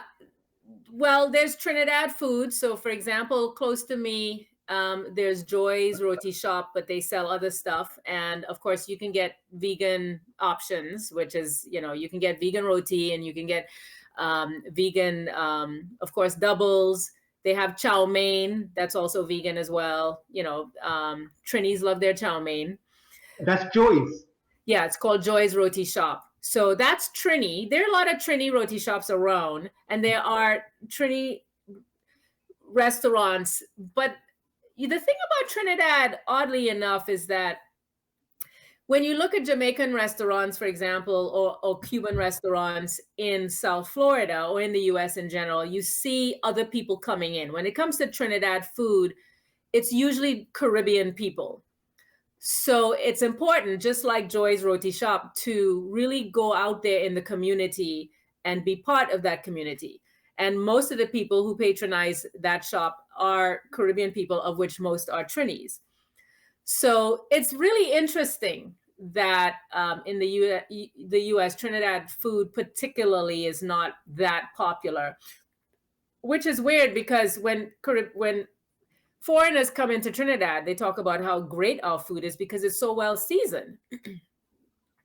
Well, there's Trinidad food. So, for example, close to me, there's Joy's Roti Shop, but they sell other stuff. And of course, you can get vegan options, which is, you can get vegan roti and you can get vegan, of course, doubles. They have chow mein. That's also vegan as well. Trinis love their chow mein. That's Joy's. Yeah, it's called Joy's Roti Shop. So that's Trini. There are a lot of Trini roti shops around, and there are Trini restaurants. But the thing about Trinidad, oddly enough, is that when you look at Jamaican restaurants, for example, or Cuban restaurants in South Florida or in the US in general, you see other people coming in. When it comes to Trinidad food, it's usually Caribbean people. So it's important, just like Joy's Roti Shop, to really go out there in the community and be part of that community. And most of the people who patronize that shop are Caribbean people, of which most are Trinis. So it's really interesting that in the U.S., Trinidad food particularly is not that popular, which is weird because when foreigners come into Trinidad, they talk about how great our food is because it's so well seasoned.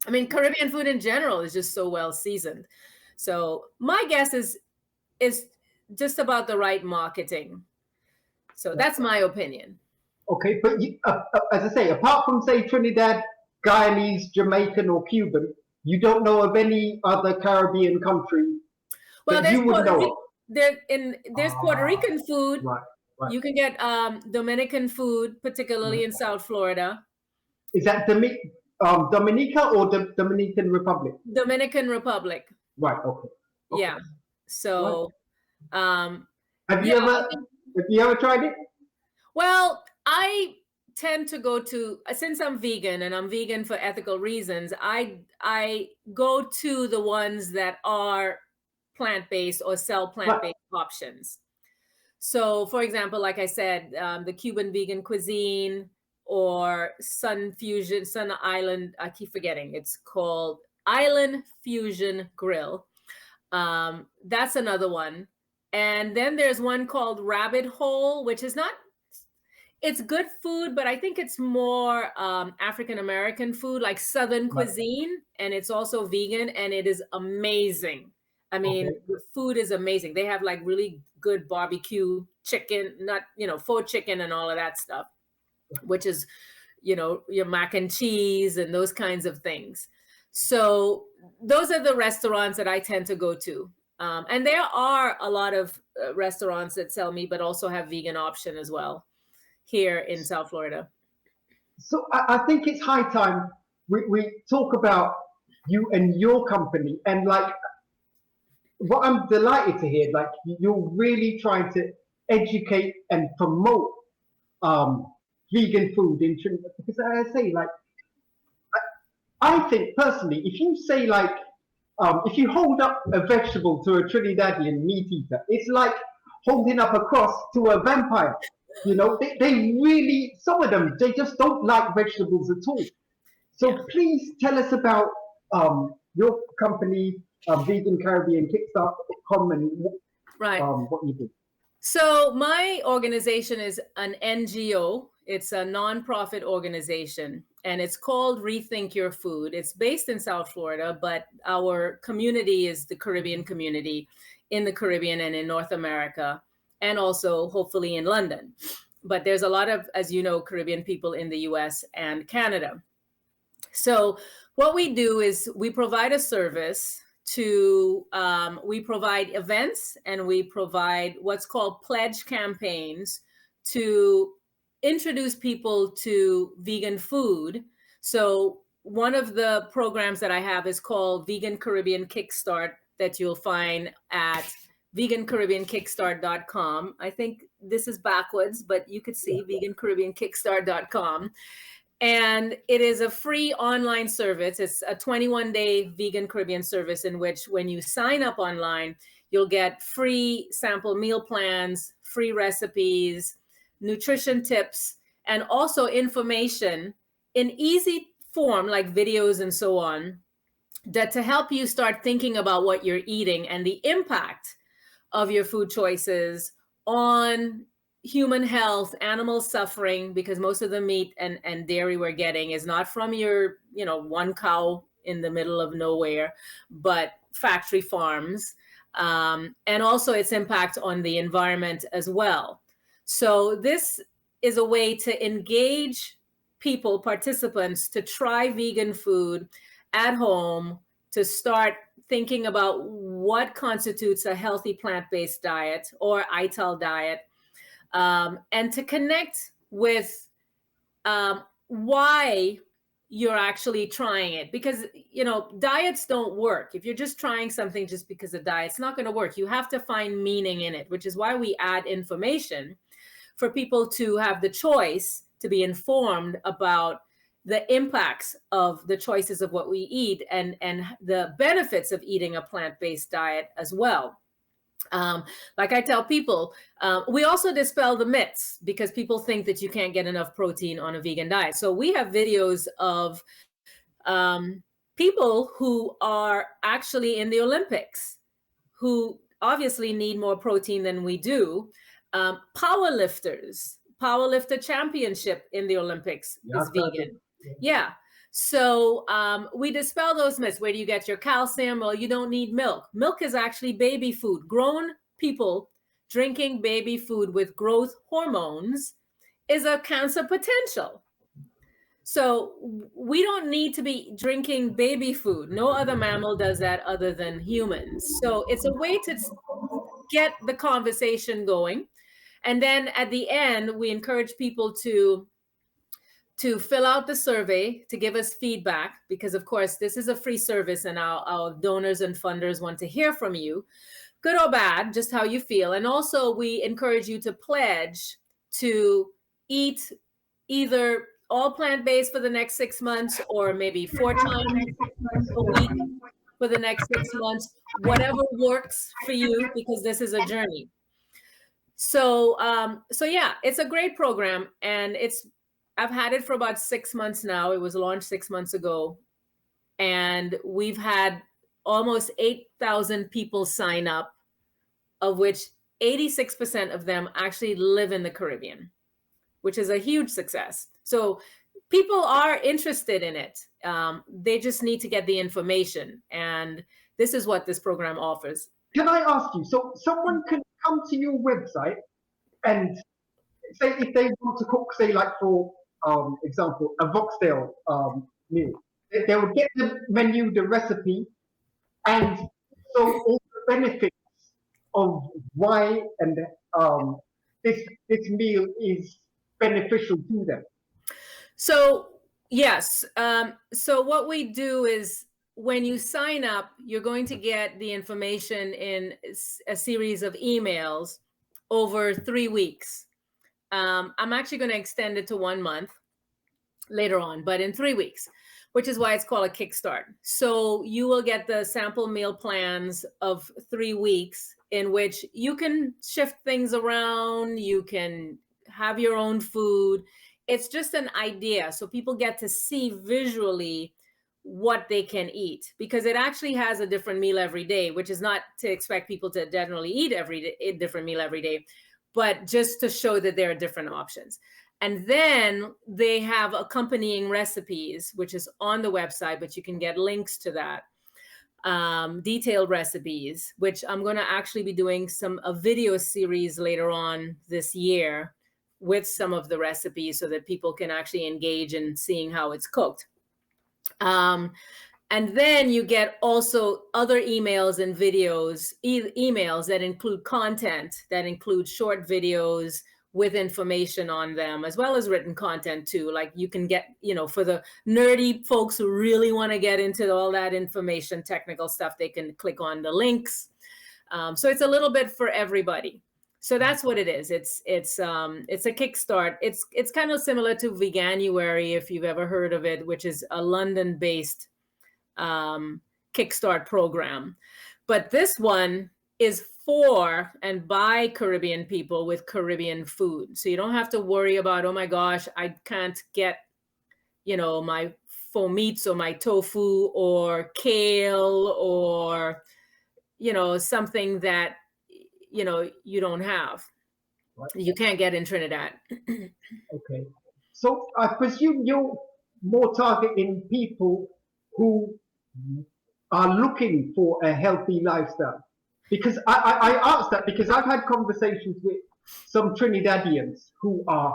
I mean, Caribbean food in general is just so well seasoned. So my guess is just about the right marketing. So that's my opinion. Okay, but as I say, apart from say Trinidad, Guyanese, Jamaican, or Cuban, you don't know of any other Caribbean country Well, that you would know of. There's Puerto Rican food. Right, right. You can get Dominican food, particularly in South Florida. Is that Dominica or the Dominican Republic? Dominican Republic. Right. Okay. Yeah. So, have you ever tried it? Well, I tend to go to, since I'm vegan and I'm vegan for ethical reasons, I go to the ones that are plant-based or sell plant-based options. So, for example, like I said, the Cuban vegan cuisine or Sun Island, I keep forgetting, it's called Island Fusion Grill. That's another one. And then there's one called Rabbit Hole, which is not, it's good food, but I think it's more African-American food, like Southern cuisine. And it's also vegan and it is amazing. I mean, the food is amazing. They have like really good barbecue chicken, not, faux chicken and all of that stuff, which is, your mac and cheese and those kinds of things. So those are the restaurants that I tend to go to. And there are a lot of restaurants that sell meat, but also have vegan option as well here in South Florida. So I think it's high time we talk about you and your company, and like what I'm delighted to hear, like you're really trying to educate and promote vegan food in Trinidad. Because as I say, like I think personally, if you say like if you hold up a vegetable to a Trinidadian meat eater, it's like holding up a cross to a vampire. They really, some of them, they just don't like vegetables at all. So please tell us about your company, Vegan Caribbean Kickstart.com, and what you do. So my organization is an NGO. It's a nonprofit organization, and it's called Rethink Your Food. It's based in South Florida, but our community is the Caribbean community in the Caribbean and in North America, and also hopefully in London. But there's a lot of, as you know, Caribbean people in the US and Canada. So what we do is we provide a service to, we provide events and we provide what's called pledge campaigns to introduce people to vegan food. So one of the programs that I have is called Vegan Caribbean Kickstart, that you'll find at vegancaribbeankickstart.com. I think this is backwards, but you could see vegancaribbeankickstart.com. And it is a free online service. It's a 21-day vegan Caribbean service in which when you sign up online, you'll get free sample meal plans, free recipes, nutrition tips, and also information in easy form, like videos and so on, that to help you start thinking about what you're eating and the impact of your food choices on human health, animal suffering, because most of the meat and dairy we're getting is not from your, one cow in the middle of nowhere, but factory farms, and also its impact on the environment as well. So this is a way to engage people, participants, to try vegan food at home, to start thinking about what constitutes a healthy plant-based diet or ITAL diet, and to connect with why you're actually trying it, because diets don't work if you're just trying something just because of diet. It's not going to work. You have to find meaning in it, which is why we add information for people to have the choice to be informed about the impacts of the choices of what we eat, and the benefits of eating a plant-based diet as well. Like I tell people, we also dispel the myths, because people think that you can't get enough protein on a vegan diet. So we have videos of people who are actually in the Olympics, who obviously need more protein than we do. Powerlifter championship in the Olympics is vegan. Yeah. So we dispel those myths. Where do you get your calcium? Well, you don't need milk. Milk is actually baby food. Grown people drinking baby food with growth hormones is a cancer potential. So we don't need to be drinking baby food. No other mammal does that other than humans. So it's a way to get the conversation going. And then at the end, we encourage people to fill out the survey to give us feedback, because of course this is a free service, and our donors and funders want to hear from you, good or bad, just how you feel. And also we encourage you to pledge to eat either all plant-based for the next 6 months, or maybe 4 times a week for the next 6 months, whatever works for you, because this is a journey. So yeah, it's a great program, and I've had it for about 6 months now. It was launched 6 months ago, and we've had almost 8,000 people sign up, of which 86% of them actually live in the Caribbean, which is a huge success. So people are interested in it. They just need to get the information, and this is what this program offers. Can I ask you, so someone can come to your website and say, if they want to cook, say like for example, a Voxtail meal, they will get the menu, the recipe, and so all the benefits of why and this meal is beneficial to them. So yes, so what we do is, when you sign up, you're going to get the information in a series of emails over 3 weeks. I'm actually going to extend it to 1 month later on, but in 3 weeks, which is why it's called a Kickstart. So you will get the sample meal plans of 3 weeks, in which you can shift things around, you can have your own food. It's just an idea, so people get to see visually what they can eat, because it actually has a different meal every day, which is not to expect people to generally eat a different meal every day, but just to show that there are different options. And then they have accompanying recipes, which is on the website, but you can get links to that. Detailed recipes, which I'm going to actually be doing a video series later on this year with some of the recipes, so that people can actually engage in seeing how it's cooked. And then you get also other emails and videos, emails that include content, that include short videos with information on them, as well as written content too. Like you can get, for the nerdy folks who really want to get into all that information, technical stuff, they can click on the links. So it's a little bit for everybody. So that's what it is. It's a Kickstart. It's kind of similar to Veganuary, if you've ever heard of it, which is a London-based Kickstart program. But this one is for and by Caribbean people with Caribbean food. So you don't have to worry about, oh my gosh, I can't get, my faux meats or my tofu or kale or, something that, you don't have. Right. You can't get in Trinidad. Okay. So I presume you're more targeting people who are looking for a healthy lifestyle. Because I asked that because I've had conversations with some Trinidadians who are,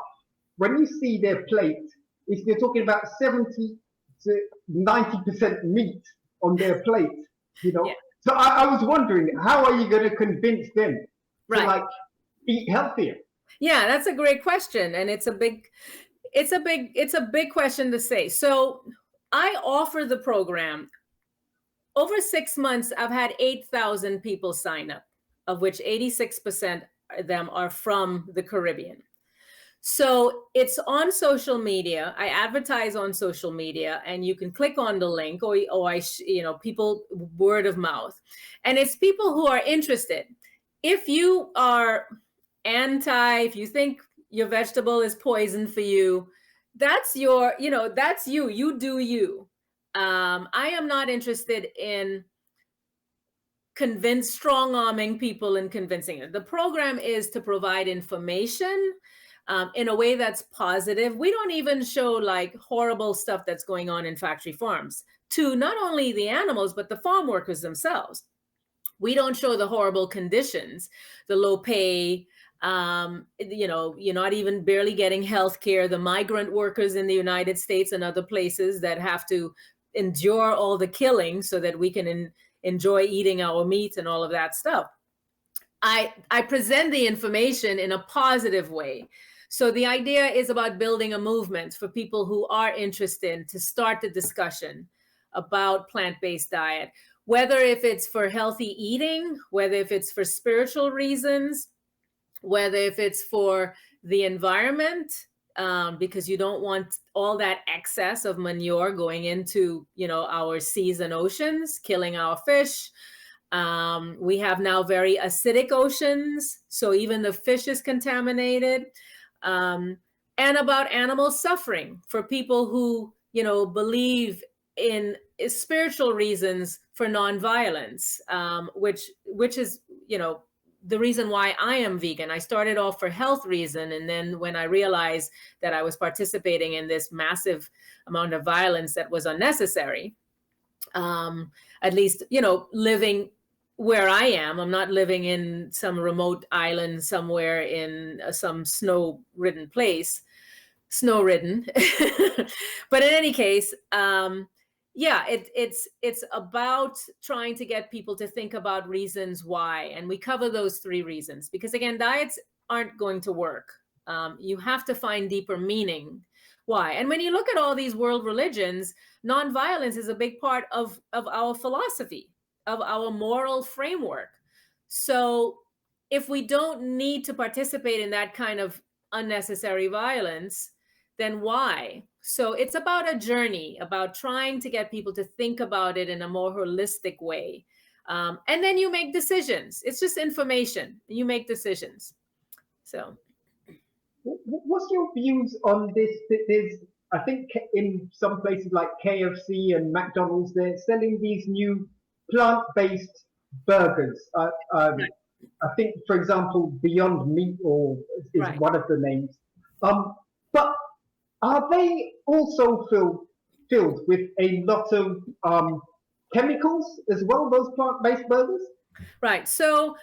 when you see their plate, if you're talking about 70 to 90% meat on their plate, Yeah. So I was wondering, how are you going to convince them to eat healthier? Yeah, that's a great question. And it's a big question to say. So I offer the program. Over 6 months, I've had 8,000 people sign up, of which 86% of them are from the Caribbean. So it's on social media. I advertise on social media, and you can click on the link, people word of mouth, and it's people who are interested. If you are if you think your vegetable is poison for you, that's that's you. You do you. I am not interested in strong arming people and convincing them. The program is to provide information in a way that's positive. We don't even show like horrible stuff that's going on in factory farms to not only the animals, but the farm workers themselves. We don't show the horrible conditions, the low pay, you're not even barely getting health care, the migrant workers in the United States and other places that have to endure all the killing so that we can enjoy eating our meat and all of that stuff. I present the information in a positive way. So the idea is about building a movement for people who are interested to start the discussion about plant-based diet, whether if it's for healthy eating, whether if it's for spiritual reasons, whether if it's for the environment, because you don't want all that excess of manure going into, our seas and oceans, killing our fish. We have now very acidic oceans, so even the fish is contaminated. And about animal suffering for people who, believe in spiritual reasons for nonviolence, which is, the reason why I am vegan. I started off for health reason. And then when I realized that I was participating in this massive amount of violence that was unnecessary, at least, living where I am, I'm not living in some remote island somewhere in some snow-ridden place, but in any case, it's about trying to get people to think about reasons why, and we cover those 3 reasons because, again, diets aren't going to work. You have to find deeper meaning why. And when you look at all these world religions, nonviolence is a big part of our philosophy, of our moral framework. So if we don't need to participate in that kind of unnecessary violence, then why? So it's about a journey, about trying to get people to think about it in a more holistic way. And then you make decisions. It's just information. You make decisions. So. What's your views on this? There's, I think, in some places like KFC and McDonald's, they're selling these new plant-based burgers. I think, for example, Beyond Meat is Right. one of the names. But are they also filled with a lot of chemicals as well, those plant-based burgers? Right. So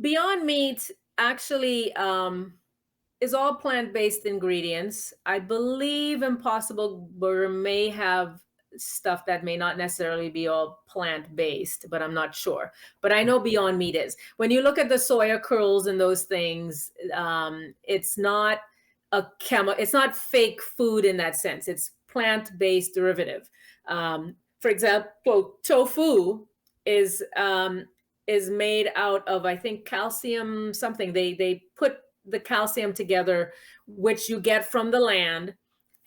Beyond Meat actually is all plant-based ingredients. I believe Impossible Burger may have stuff that may not necessarily be all plant-based, but I'm not sure. But I know Beyond Meat is. When you look at the soya curls and those things, it's not it's not fake food in that sense. It's plant-based derivative. For example, tofu is made out of, I think, calcium something. They put the calcium together, which you get from the land,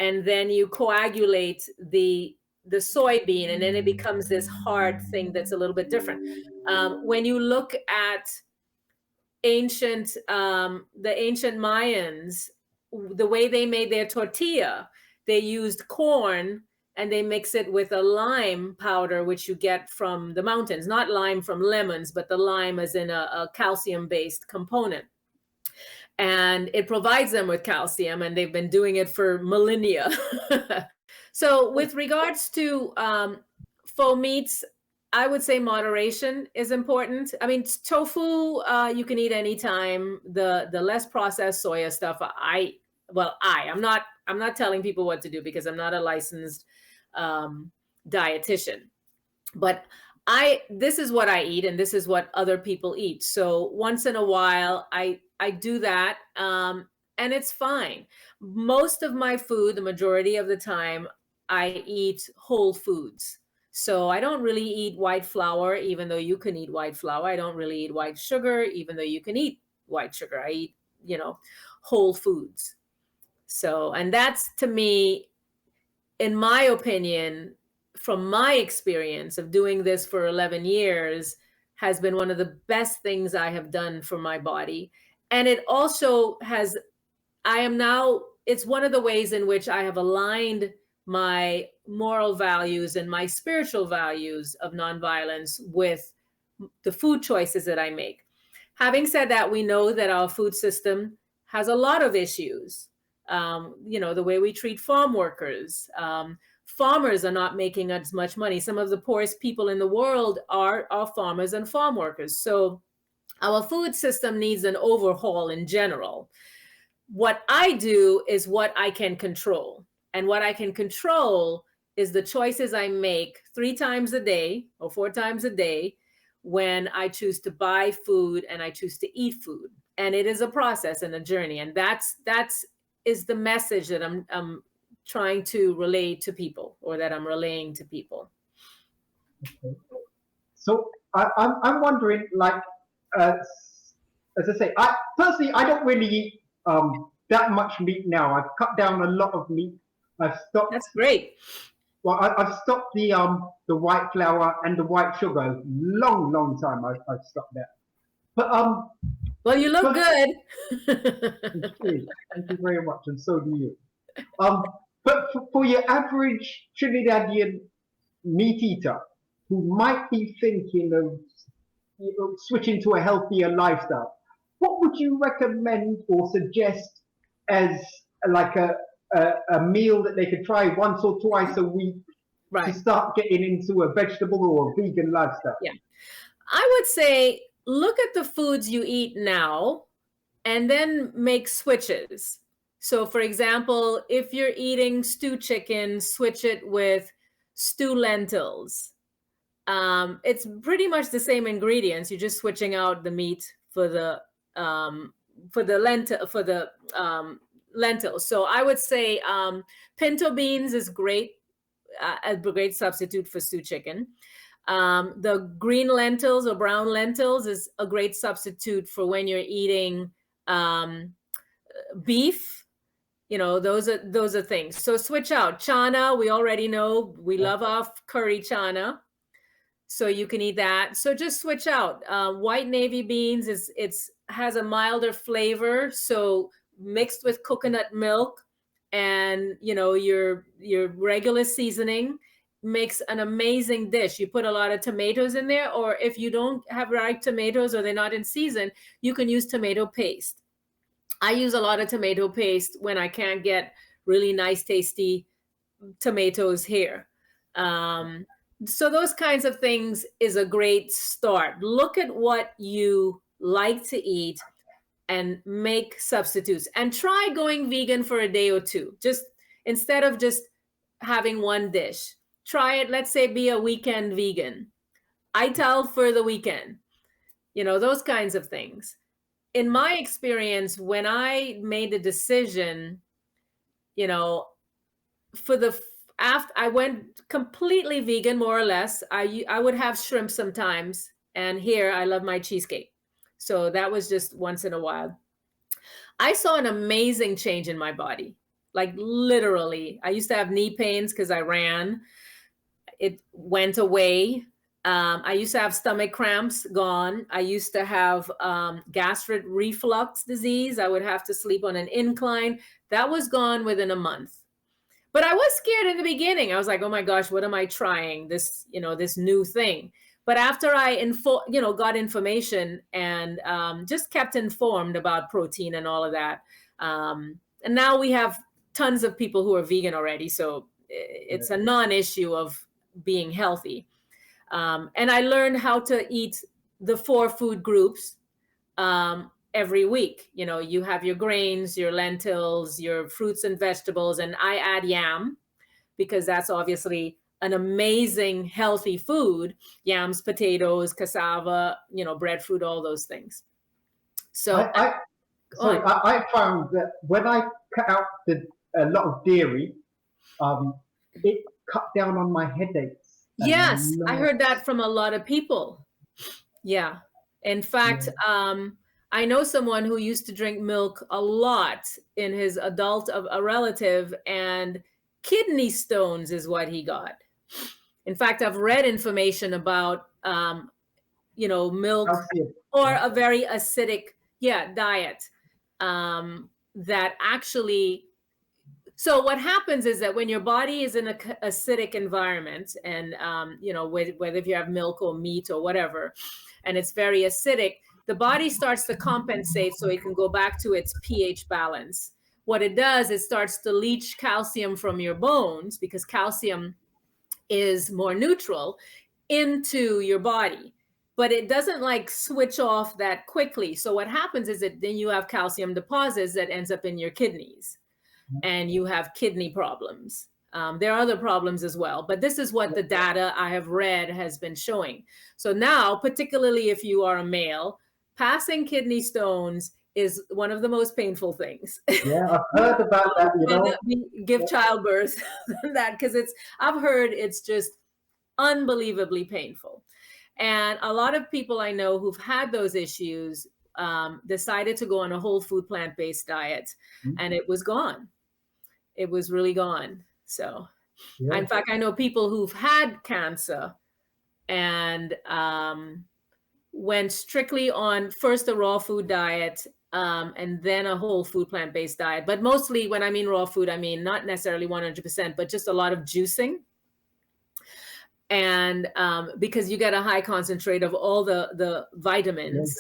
and then you coagulate the soybean, and then it becomes this hard thing that's a little bit different. When you look at the ancient Mayans, the way they made their tortilla, they used corn and they mix it with a lime powder, which you get from the mountains, not lime from lemons, but the lime as in a calcium-based component. And it provides them with calcium, and they've been doing it for millennia. So with regards to faux meats, I would say moderation is important. I mean, tofu, you can eat anytime. The less processed soya stuff, I'm not telling people what to do because I'm not a licensed dietitian, but this is what I eat, and this is what other people eat. So once in a while, I do that. and it's fine. Most of my food, the majority of the time, I eat whole foods. So I don't really eat white flour, even though you can eat white flour. I don't really eat white sugar, even though you can eat white sugar. I eat, whole foods. So, and that's, to me, in my opinion, from my experience of doing this for 11 years, has been one of the best things I have done for my body. And it also has, I am now, it's one of the ways in which I have aligned my moral values and my spiritual values of nonviolence with the food choices that I make. Having said that, we know that our food system has a lot of issues. The way we treat farm workers. Farmers are not making as much money. Some of the poorest people in the world are farmers and farm workers. So our food system needs an overhaul in general. What I do is what I can control. And what I can control is the choices I make 3 times a day or 4 times a day when I choose to buy food and I choose to eat food. And it is a process and a journey. And that's is the message that I'm trying to relay to people, or that I'm relaying to people. Okay. So I'm wondering, like, as I say, I personally I don't really eat that much meat now. I've cut down a lot of meat. I've stopped. That's great. Well, I've stopped the white flour and the white sugar. Long time I've stopped that. But well, you look good. Thank you very much, and so do you. But for your average Trinidadian meat eater who might be thinking of switching to a healthier lifestyle, what would you recommend or suggest as like a meal that they could try once or twice a week to start getting into a vegetable or a vegan lifestyle? Yeah, I would say look at the foods you eat now and then make switches. So, for example, if you're eating stew chicken, switch it with stew lentils. It's pretty much the same ingredients. You're just switching out the meat for the lentils. So I would say pinto beans is great, a great substitute for stew chicken. The green lentils or brown lentils is a great substitute for when you're eating beef. Those are things. So switch out. Chana, we already know we love our curry chana, so you can eat that. So just switch out. White navy beans has a milder flavor, so mixed with coconut milk and your regular seasoning makes an amazing dish. You put a lot of tomatoes in there, or if you don't have ripe tomatoes or they're not in season, you can use tomato paste. I use a lot of tomato paste when I can't get really nice, tasty tomatoes here. So those kinds of things is a great start. Look at what you like to eat and make substitutes, and try going vegan for a day or two. Just instead of just having one dish, try it. Let's say be a weekend vegan. Ital for the weekend. Those kinds of things. In my experience, when I made the decision, after I went completely vegan, more or less, I would have shrimp sometimes, and here I love my cheesecake. So that was just once in a while. I saw an amazing change in my body. Like literally, I used to have knee pains because I ran. It went away. I used to have stomach cramps, gone. I used to have gastric reflux disease. I would have to sleep on an incline. That was gone within a month. But I was scared in the beginning. I was like, oh my gosh, what am I trying? This new thing. But after I got information and just kept informed about protein and all of that. And now we have tons of people who are vegan already. So it's a non-issue of being healthy. And I learned how to eat the 4 food groups every week. You have your grains, your lentils, your fruits and vegetables, and I add yam because that's obviously an amazing healthy food. Yams, potatoes, cassava, breadfruit, all those things. So Go sorry, on. I found that when I cut out a lot of dairy, um, it cut down on my headaches a Yes, I lot. heard that from a lot of people. Yeah. In fact, Yeah. I know someone who used to drink milk a lot in his adult of a relative, and kidney stones is what he got. In fact, I've read information about milk Calcium. or Yeah. a very acidic, yeah, diet that actually. So what happens is that when your body is in a acidic environment, and whether if you have milk or meat or whatever, and it's very acidic, the body starts to compensate so it can go back to its pH balance. What it does, it starts to leach calcium from your bones, because calcium is more neutral, into your body. But it doesn't like switch off that quickly. So what happens is that then you have calcium deposits that ends up in your kidneys, and you have kidney problems. There are other problems as well, but this is what the data I have read has been showing. So now, particularly if you are a male, passing kidney stones is one of the most painful things. Yeah, I've heard about that, you When know. we give childbirth, that because I've heard it's just unbelievably painful. And a lot of people I know who've had those issues decided to go on a whole food plant-based diet, and it was gone. It was really gone. So, Yeah. in fact, I know people who've had cancer and went strictly on first a raw food diet, and then a whole food plant-based diet. But mostly, when I mean raw food, I mean not necessarily 100%, but just a lot of juicing. And because you get a high concentrate of all the vitamins,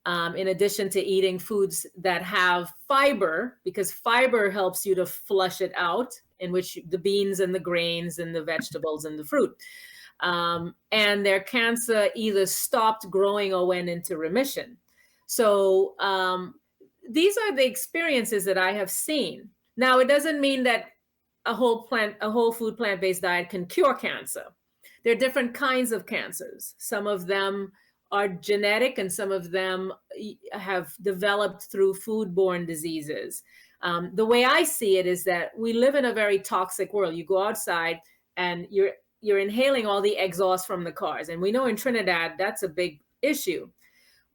in addition to eating foods that have fiber, because fiber helps you to flush it out, in which the beans and the grains and the vegetables and the fruit. And their cancer either stopped growing or went into remission. So these are the experiences that I have seen. Now, it doesn't mean that a whole food plant-based diet can cure cancer. There are different kinds of cancers. Some of them are genetic, and some of them have developed through foodborne diseases. The way I see it is that we live in a very toxic world. You go outside and you're inhaling all the exhaust from the cars. And we know in Trinidad, that's a big issue.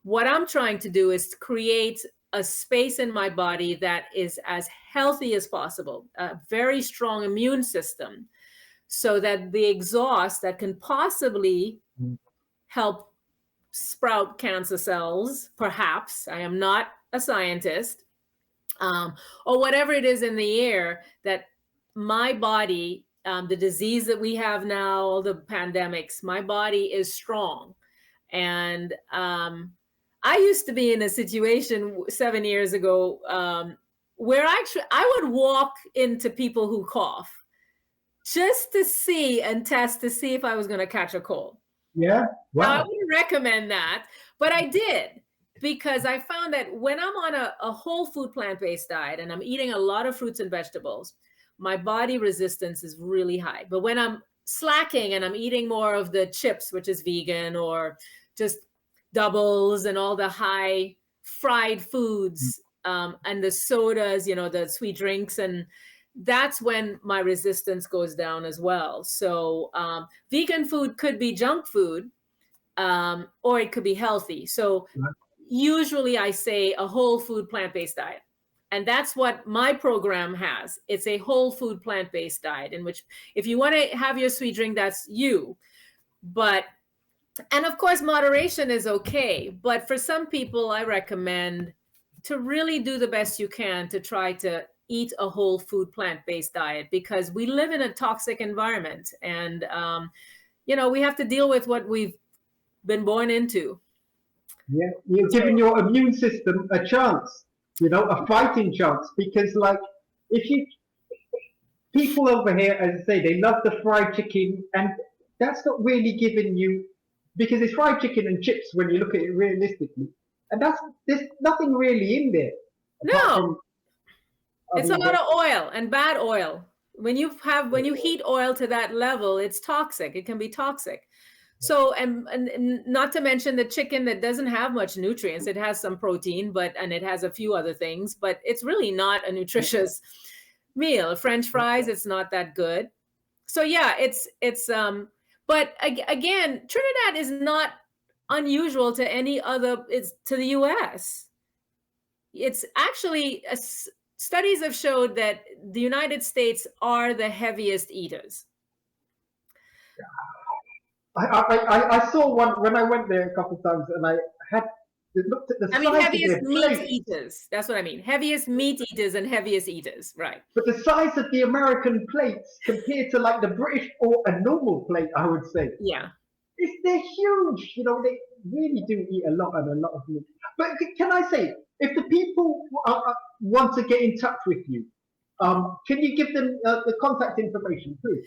What I'm trying to do is create a space in my body that is as healthy as possible, a very strong immune system, so that the exhaust that can possibly help sprout cancer cells, perhaps, I am not a scientist, or whatever it is in the air, that my body, the disease that we have now, all the pandemics, my body is strong. And I used to be in a situation 7 years ago where actually I would walk into people who cough just to see and test to see if I was going to catch a cold. Yeah. Now, I Wow. wouldn't recommend that, but I did, because I found that when I'm on a whole food plant-based diet and I'm eating a lot of fruits and vegetables, my body resistance is really high. But when I'm slacking and I'm eating more of the chips, which is vegan, or just doubles and all the high fried foods, and the sodas, the sweet drinks, and that's when my resistance goes down as well. So vegan food could be junk food, or it could be healthy. So usually I say a whole food plant-based diet. And that's what my program has. It's a whole food plant-based diet, in which if you want to have your sweet drink, that's you. And of course, moderation is okay. But for some people, I recommend to really do the best you can to try to eat a whole food plant-based diet, because we live in a toxic environment, and we have to deal with what we've been born into. Yeah, you're giving your immune system a chance, a fighting chance, because if you people over here, as I say, they love the fried chicken, and that's not really giving you, because it's fried chicken and chips when you look at it realistically, and there's nothing really in there apart No, from. it's a lot of oil, and bad oil. When you heat oil to that level, it's toxic. It can be toxic. So, and not to mention the chicken that doesn't have much nutrients. It has some protein, and it has a few other things, but it's really not a nutritious meal. French fries, it's not that good. So yeah, but again, Trinidad is not unusual to any other, it's to the US. It's actually, studies have showed that the United States are the heaviest eaters. I saw one when I went there a couple of times, and I had looked at the size heaviest of their meat plates. eaters. That's what I mean. Heaviest meat eaters and heaviest eaters, right? But the size of the American plates compared to like the British or a normal plate, I would say. Yeah. They're huge. You know, they really do eat a lot and a lot of meat. But can I say, if the people want to get in touch with you, can you give them the contact information, please?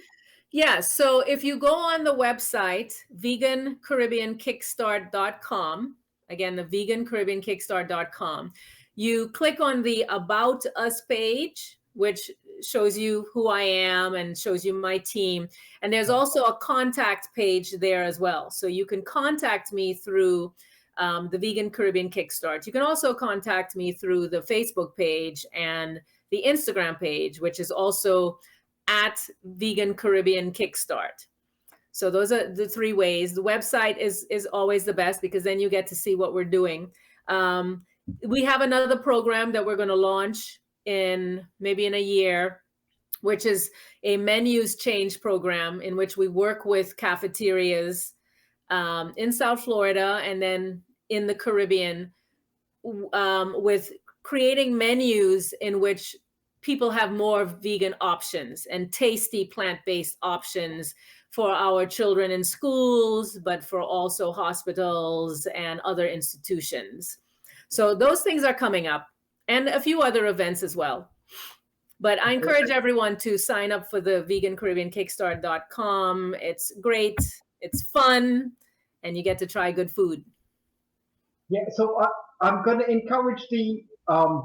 Yeah, so if you go on the website, vegancaribbeankickstart.com, again, the vegancaribbeankickstart.com, you click on the About Us page, which shows you who I am and shows you my team. And there's also a contact page there as well. So you can contact me through the Vegan Caribbean Kickstart. You can also contact me through the Facebook page and the Instagram page, which is also at Vegan Caribbean Kickstart. So those are the three ways. The website is always the best because then you get to see what we're doing. We have another program that we're going to launch maybe in a year, which is a menus change program in which we work with cafeterias in South Florida and then in the Caribbean with creating menus in which people have more vegan options and tasty plant-based options for our children in schools, but for also hospitals and other institutions. So those things are coming up and a few other events as well. But I encourage everyone to sign up for the vegancaribbeankickstart.com. It's great, it's fun, and you get to try good food. Yeah, so I'm going to encourage the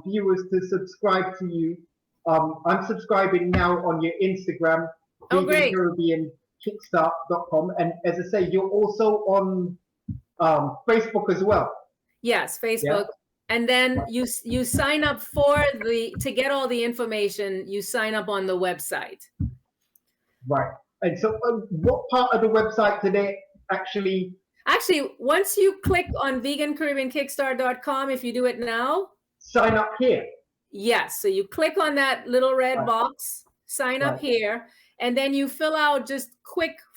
viewers to subscribe to you. I'm subscribing now on your Instagram, great. VeganCaribbeanKickstart.com. And as I say, you're also on Facebook as well. Yes, Facebook. Yeah. And then you sign up to get all the information, you sign up on the website. Right. And so what part of the website do they actually... Actually, once you click on VeganCaribbeanKickstart.com, if you do it now... Sign up here. Yes. So you click on that little red box, sign up here, and then you fill out just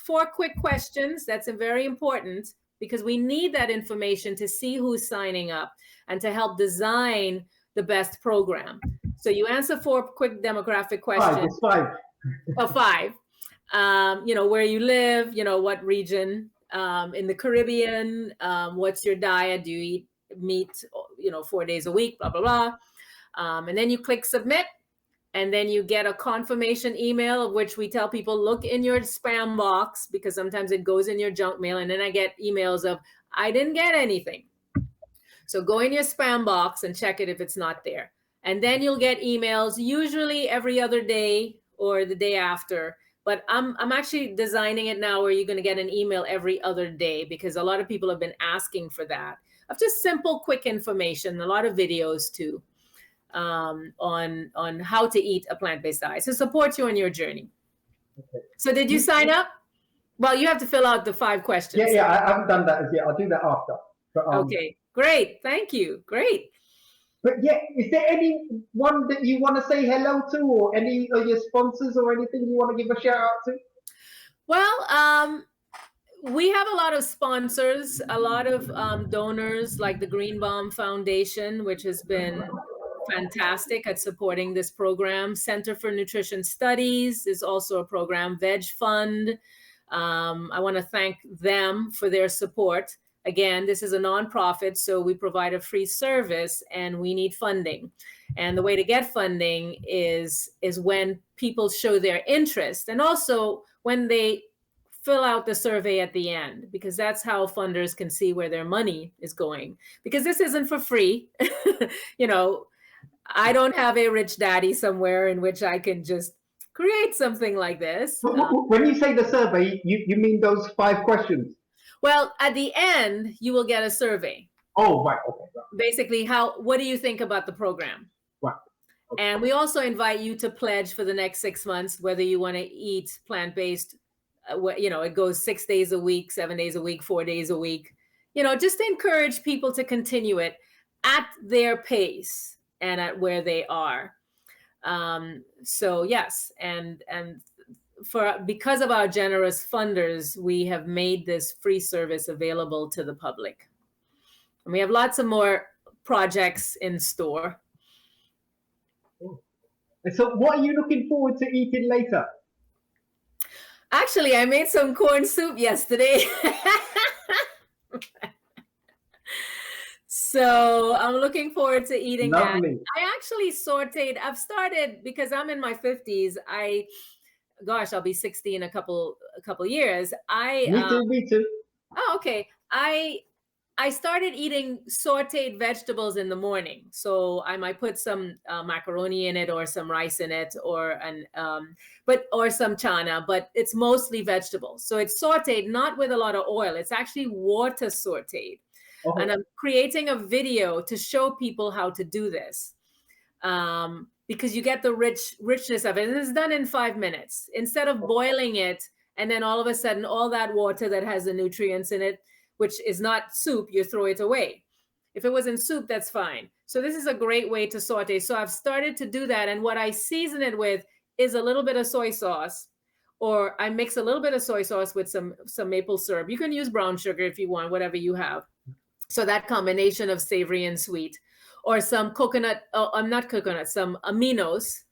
4 quick questions. That's very important because we need that information to see who's signing up and to help design the best program. So you answer 4 quick demographic questions. 5. Oh, 5. Where you live, what region in the Caribbean, what's your diet? Do you eat meat, 4 days a week, blah, blah, blah. And then you click submit, and then you get a confirmation email of which we tell people, look in your spam box because sometimes it goes in your junk mail. And then I get emails of, I didn't get anything. So go in your spam box and check it if it's not there. And then you'll get emails usually every other day or the day after. But I'm actually designing it now where you're going to get an email every other day because a lot of people have been asking for that. Of just simple, quick information, a lot of videos too. On how to eat a plant-based diet to support you on your journey. Okay. So did you sign up? Well, you have to fill out the 5 questions. Yeah, I haven't done that as yet. I'll do that after. But, okay, great. Thank you. Great. But yeah, is there anyone that you want to say hello to or any of your sponsors or anything you want to give a shout out to? Well, we have a lot of sponsors, a lot of donors like the Greenbaum Foundation, which has been fantastic at supporting this program. Center for Nutrition Studies is also a program. Veg Fund. I want to thank them for their support. Again, this is a nonprofit, so we provide a free service and we need funding. And the way to get funding is when people show their interest and also when they fill out the survey at the end, because that's how funders can see where their money is going. Because this isn't for free. I don't have a rich daddy somewhere in which I can just create something like this. When you say the survey, you mean those 5 questions? Well, at the end, you will get a survey. Oh, right. Okay. Right. Basically, what do you think about the program? Right. Okay. And we also invite you to pledge for the next 6 months, whether you want to eat plant-based, it goes 6 days a week, 7 days a week, 4 days a week, just to encourage people to continue it at their pace and at where they are. So yes, and because of our generous funders, we have made this free service available to the public. And we have lots of more projects in store. And so what are you looking forward to eating later? Actually, I made some corn soup yesterday. So I'm looking forward to eating Lovely. that. I actually I've started, because I'm in my 50s. I'll be 60 in a couple years. Me too. Oh, okay. I started eating sauteed vegetables in the morning. So I might put some macaroni in it, or some rice in it, or some chana, but it's mostly vegetables. So it's sauteed, not with a lot of oil. It's actually water sauteed. Okay. And I'm creating a video to show people how to do this. Because you get the richness of it. And it's done in 5 minutes. Instead of boiling it, and then all of a sudden all that water that has the nutrients in it, which is not soup, you throw it away. If it was in soup, that's fine. So this is a great way to saute. So I've started to do that. And what I season it with is a little bit of soy sauce, or I mix a little bit of soy sauce with some maple syrup. You can use brown sugar if you want, whatever you have. So that combination of savory and sweet, or some some aminos,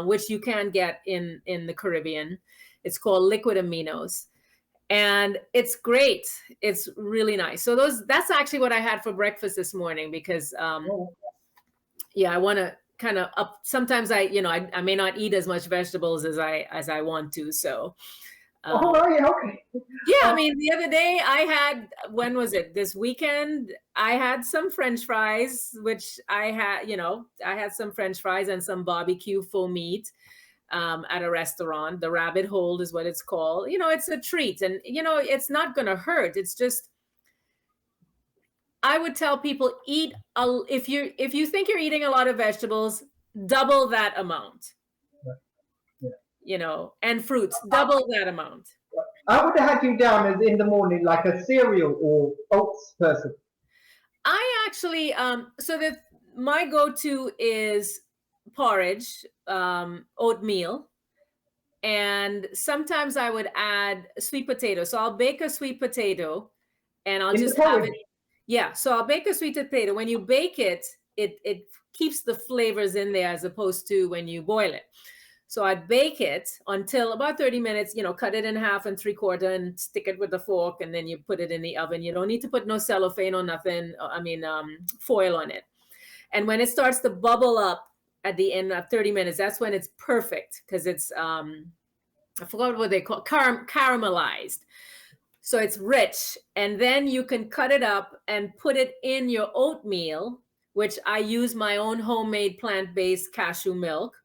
which you can get in the Caribbean. It's called liquid aminos. And it's great. It's really nice. So that's actually what I had for breakfast this morning, because I want to kind of up. Sometimes I may not eat as much vegetables as I want to. So okay. Yeah, I mean, the other day when was it? This weekend, I had some French fries, which I had some French fries and some barbecue faux meat. At a restaurant. The rabbit hole is what it's called. It's a treat, and it's not going to hurt. It's just, I would tell people, if you think you're eating a lot of vegetables, double that amount. Yeah. And fruits, double that amount. I would have had you down as in the morning like a cereal or oats person. I actually my go-to is porridge, oatmeal, and sometimes I would add sweet potato. So I'll bake a sweet potato, and I'll just have it. Yeah, so I'll bake a sweet potato. When you bake it, it keeps the flavors in there, as opposed to when you boil it. So I'd bake it until about 30 minutes, cut it in half and 3/4 and stick it with a fork, and then you put it in the oven. You don't need to put no cellophane or nothing, foil on it. And when it starts to bubble up at the end of 30 minutes, that's when it's perfect, because it's, I forgot what they call, caramelized. So it's rich. And then you can cut it up and put it in your oatmeal, which I use my own homemade plant-based cashew milk,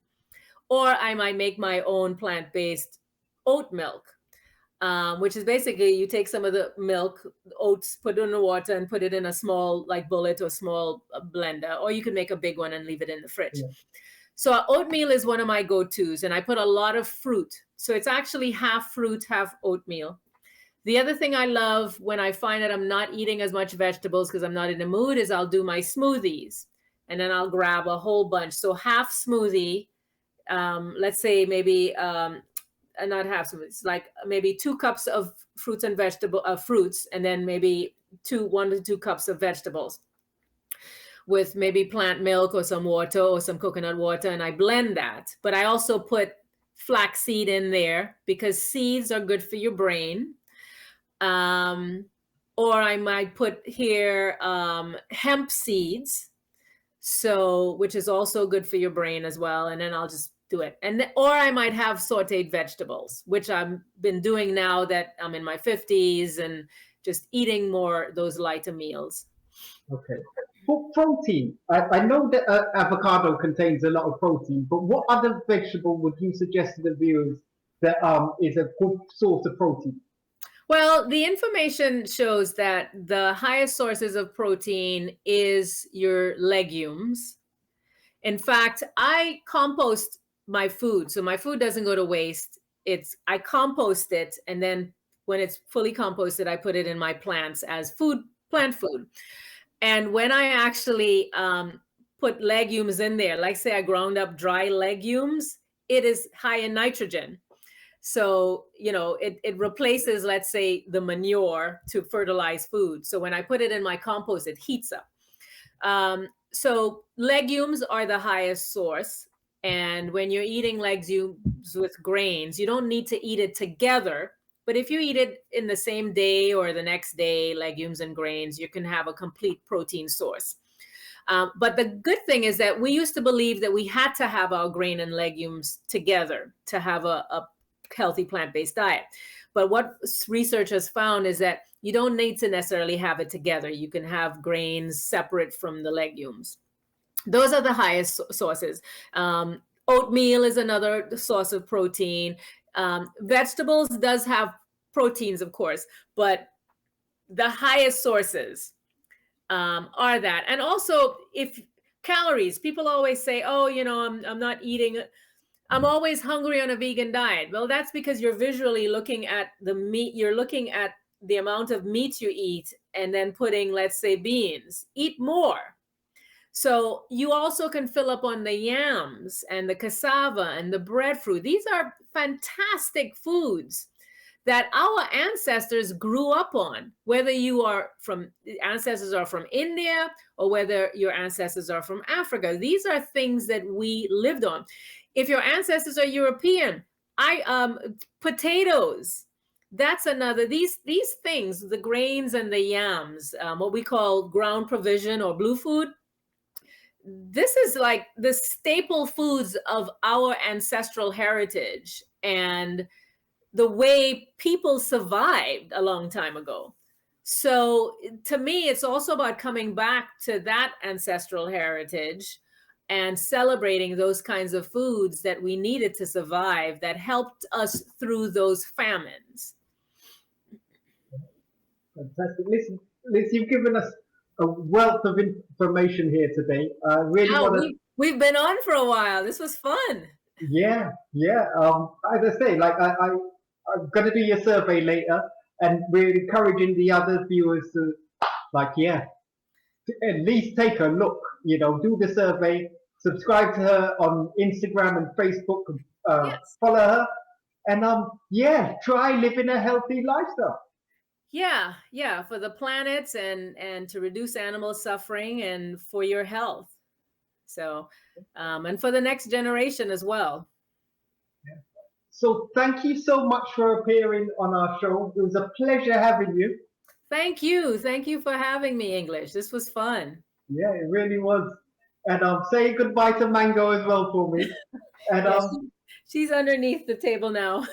or I might make my own plant-based oat milk, which is basically you take some of the milk, oats, put it in the water, and put it in a small bullet or small blender, or you can make a big one and leave it in the fridge. Yeah. So oatmeal is one of my go-tos, and I put a lot of fruit. So it's actually half fruit, half oatmeal. The other thing I love when I find that I'm not eating as much vegetables because I'm not in the mood is I'll do my smoothies, and then I'll grab a whole bunch. So half smoothie, let's say maybe not half smoothies, like maybe 2 cups of fruits and fruits, and then maybe 1 to 2 cups of vegetables with maybe plant milk or some water or some coconut water, and I blend that. But I also put flaxseed in there because seeds are good for your brain. Or I might put here hemp seeds, which is also good for your brain as well. And then I'll just do it. Or I might have sauteed vegetables, which I've been doing now that I'm in my 50s, and just eating more those lighter meals. Okay. For protein, I know that avocado contains a lot of protein, but what other vegetable would you suggest to the viewers that is a good source of protein? Well, the information shows that the highest sources of protein is your legumes. In fact, I compost my food, so my food doesn't go to waste. I compost it, and then when it's fully composted, I put it in my plants as food, plant food. And when I actually put legumes in there, like say I ground up dry legumes, it is high in nitrogen. So, it replaces, let's say, the manure to fertilize food. So when I put it in my compost, it heats up. So legumes are the highest source. And when you're eating legumes with grains, you don't need to eat it together. But if you eat it in the same day or the next day, legumes and grains, you can have a complete protein source. But the good thing is that we used to believe that we had to have our grain and legumes together to have a healthy plant-based diet. But what research has found is that you don't need to necessarily have it together. You can have grains separate from the legumes. Those are the highest sources. Oatmeal is another source of protein. Vegetables does have proteins, of course, but the highest sources are that. And also, if calories, people always say, oh, I'm not eating, I'm always hungry on a vegan diet. Well, that's because you're visually looking at the meat, you're looking at the amount of meat you eat and then putting, let's say, beans. Eat more. So you also can fill up on the yams and the cassava and the breadfruit. These are fantastic foods that our ancestors grew up on, whether ancestors are from India or whether your ancestors are from Africa. These are things that we lived on. If your ancestors are European, potatoes, that's another, these things, the grains and the yams, what we call ground provision or blue food, this is like the staple foods of our ancestral heritage and the way people survived a long time ago. So to me, it's also about coming back to that ancestral heritage and celebrating those kinds of foods that we needed to survive, that helped us through those famines. Fantastic. Listen, you've given us a wealth of information here today. I really Yeah, want to. we've been on for a while. This was fun. Yeah, yeah. As I say, I'm going to do your survey later, and we're encouraging the other viewers to, to at least take a look. Do the survey, subscribe to her on Instagram and Facebook, Yes. follow her, and try living a healthy lifestyle. Yeah, for the planet and to reduce animal suffering and for your health. So, and for the next generation as well. So thank you so much for appearing on our show. It was a pleasure having you. Thank you. Thank you for having me, English. This was fun. Yeah, it really was. And say goodbye to Mango as well for me. And Yeah, she's underneath the table now.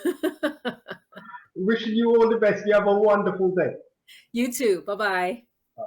wishing you all the best. You have a wonderful day. You too. Bye-bye.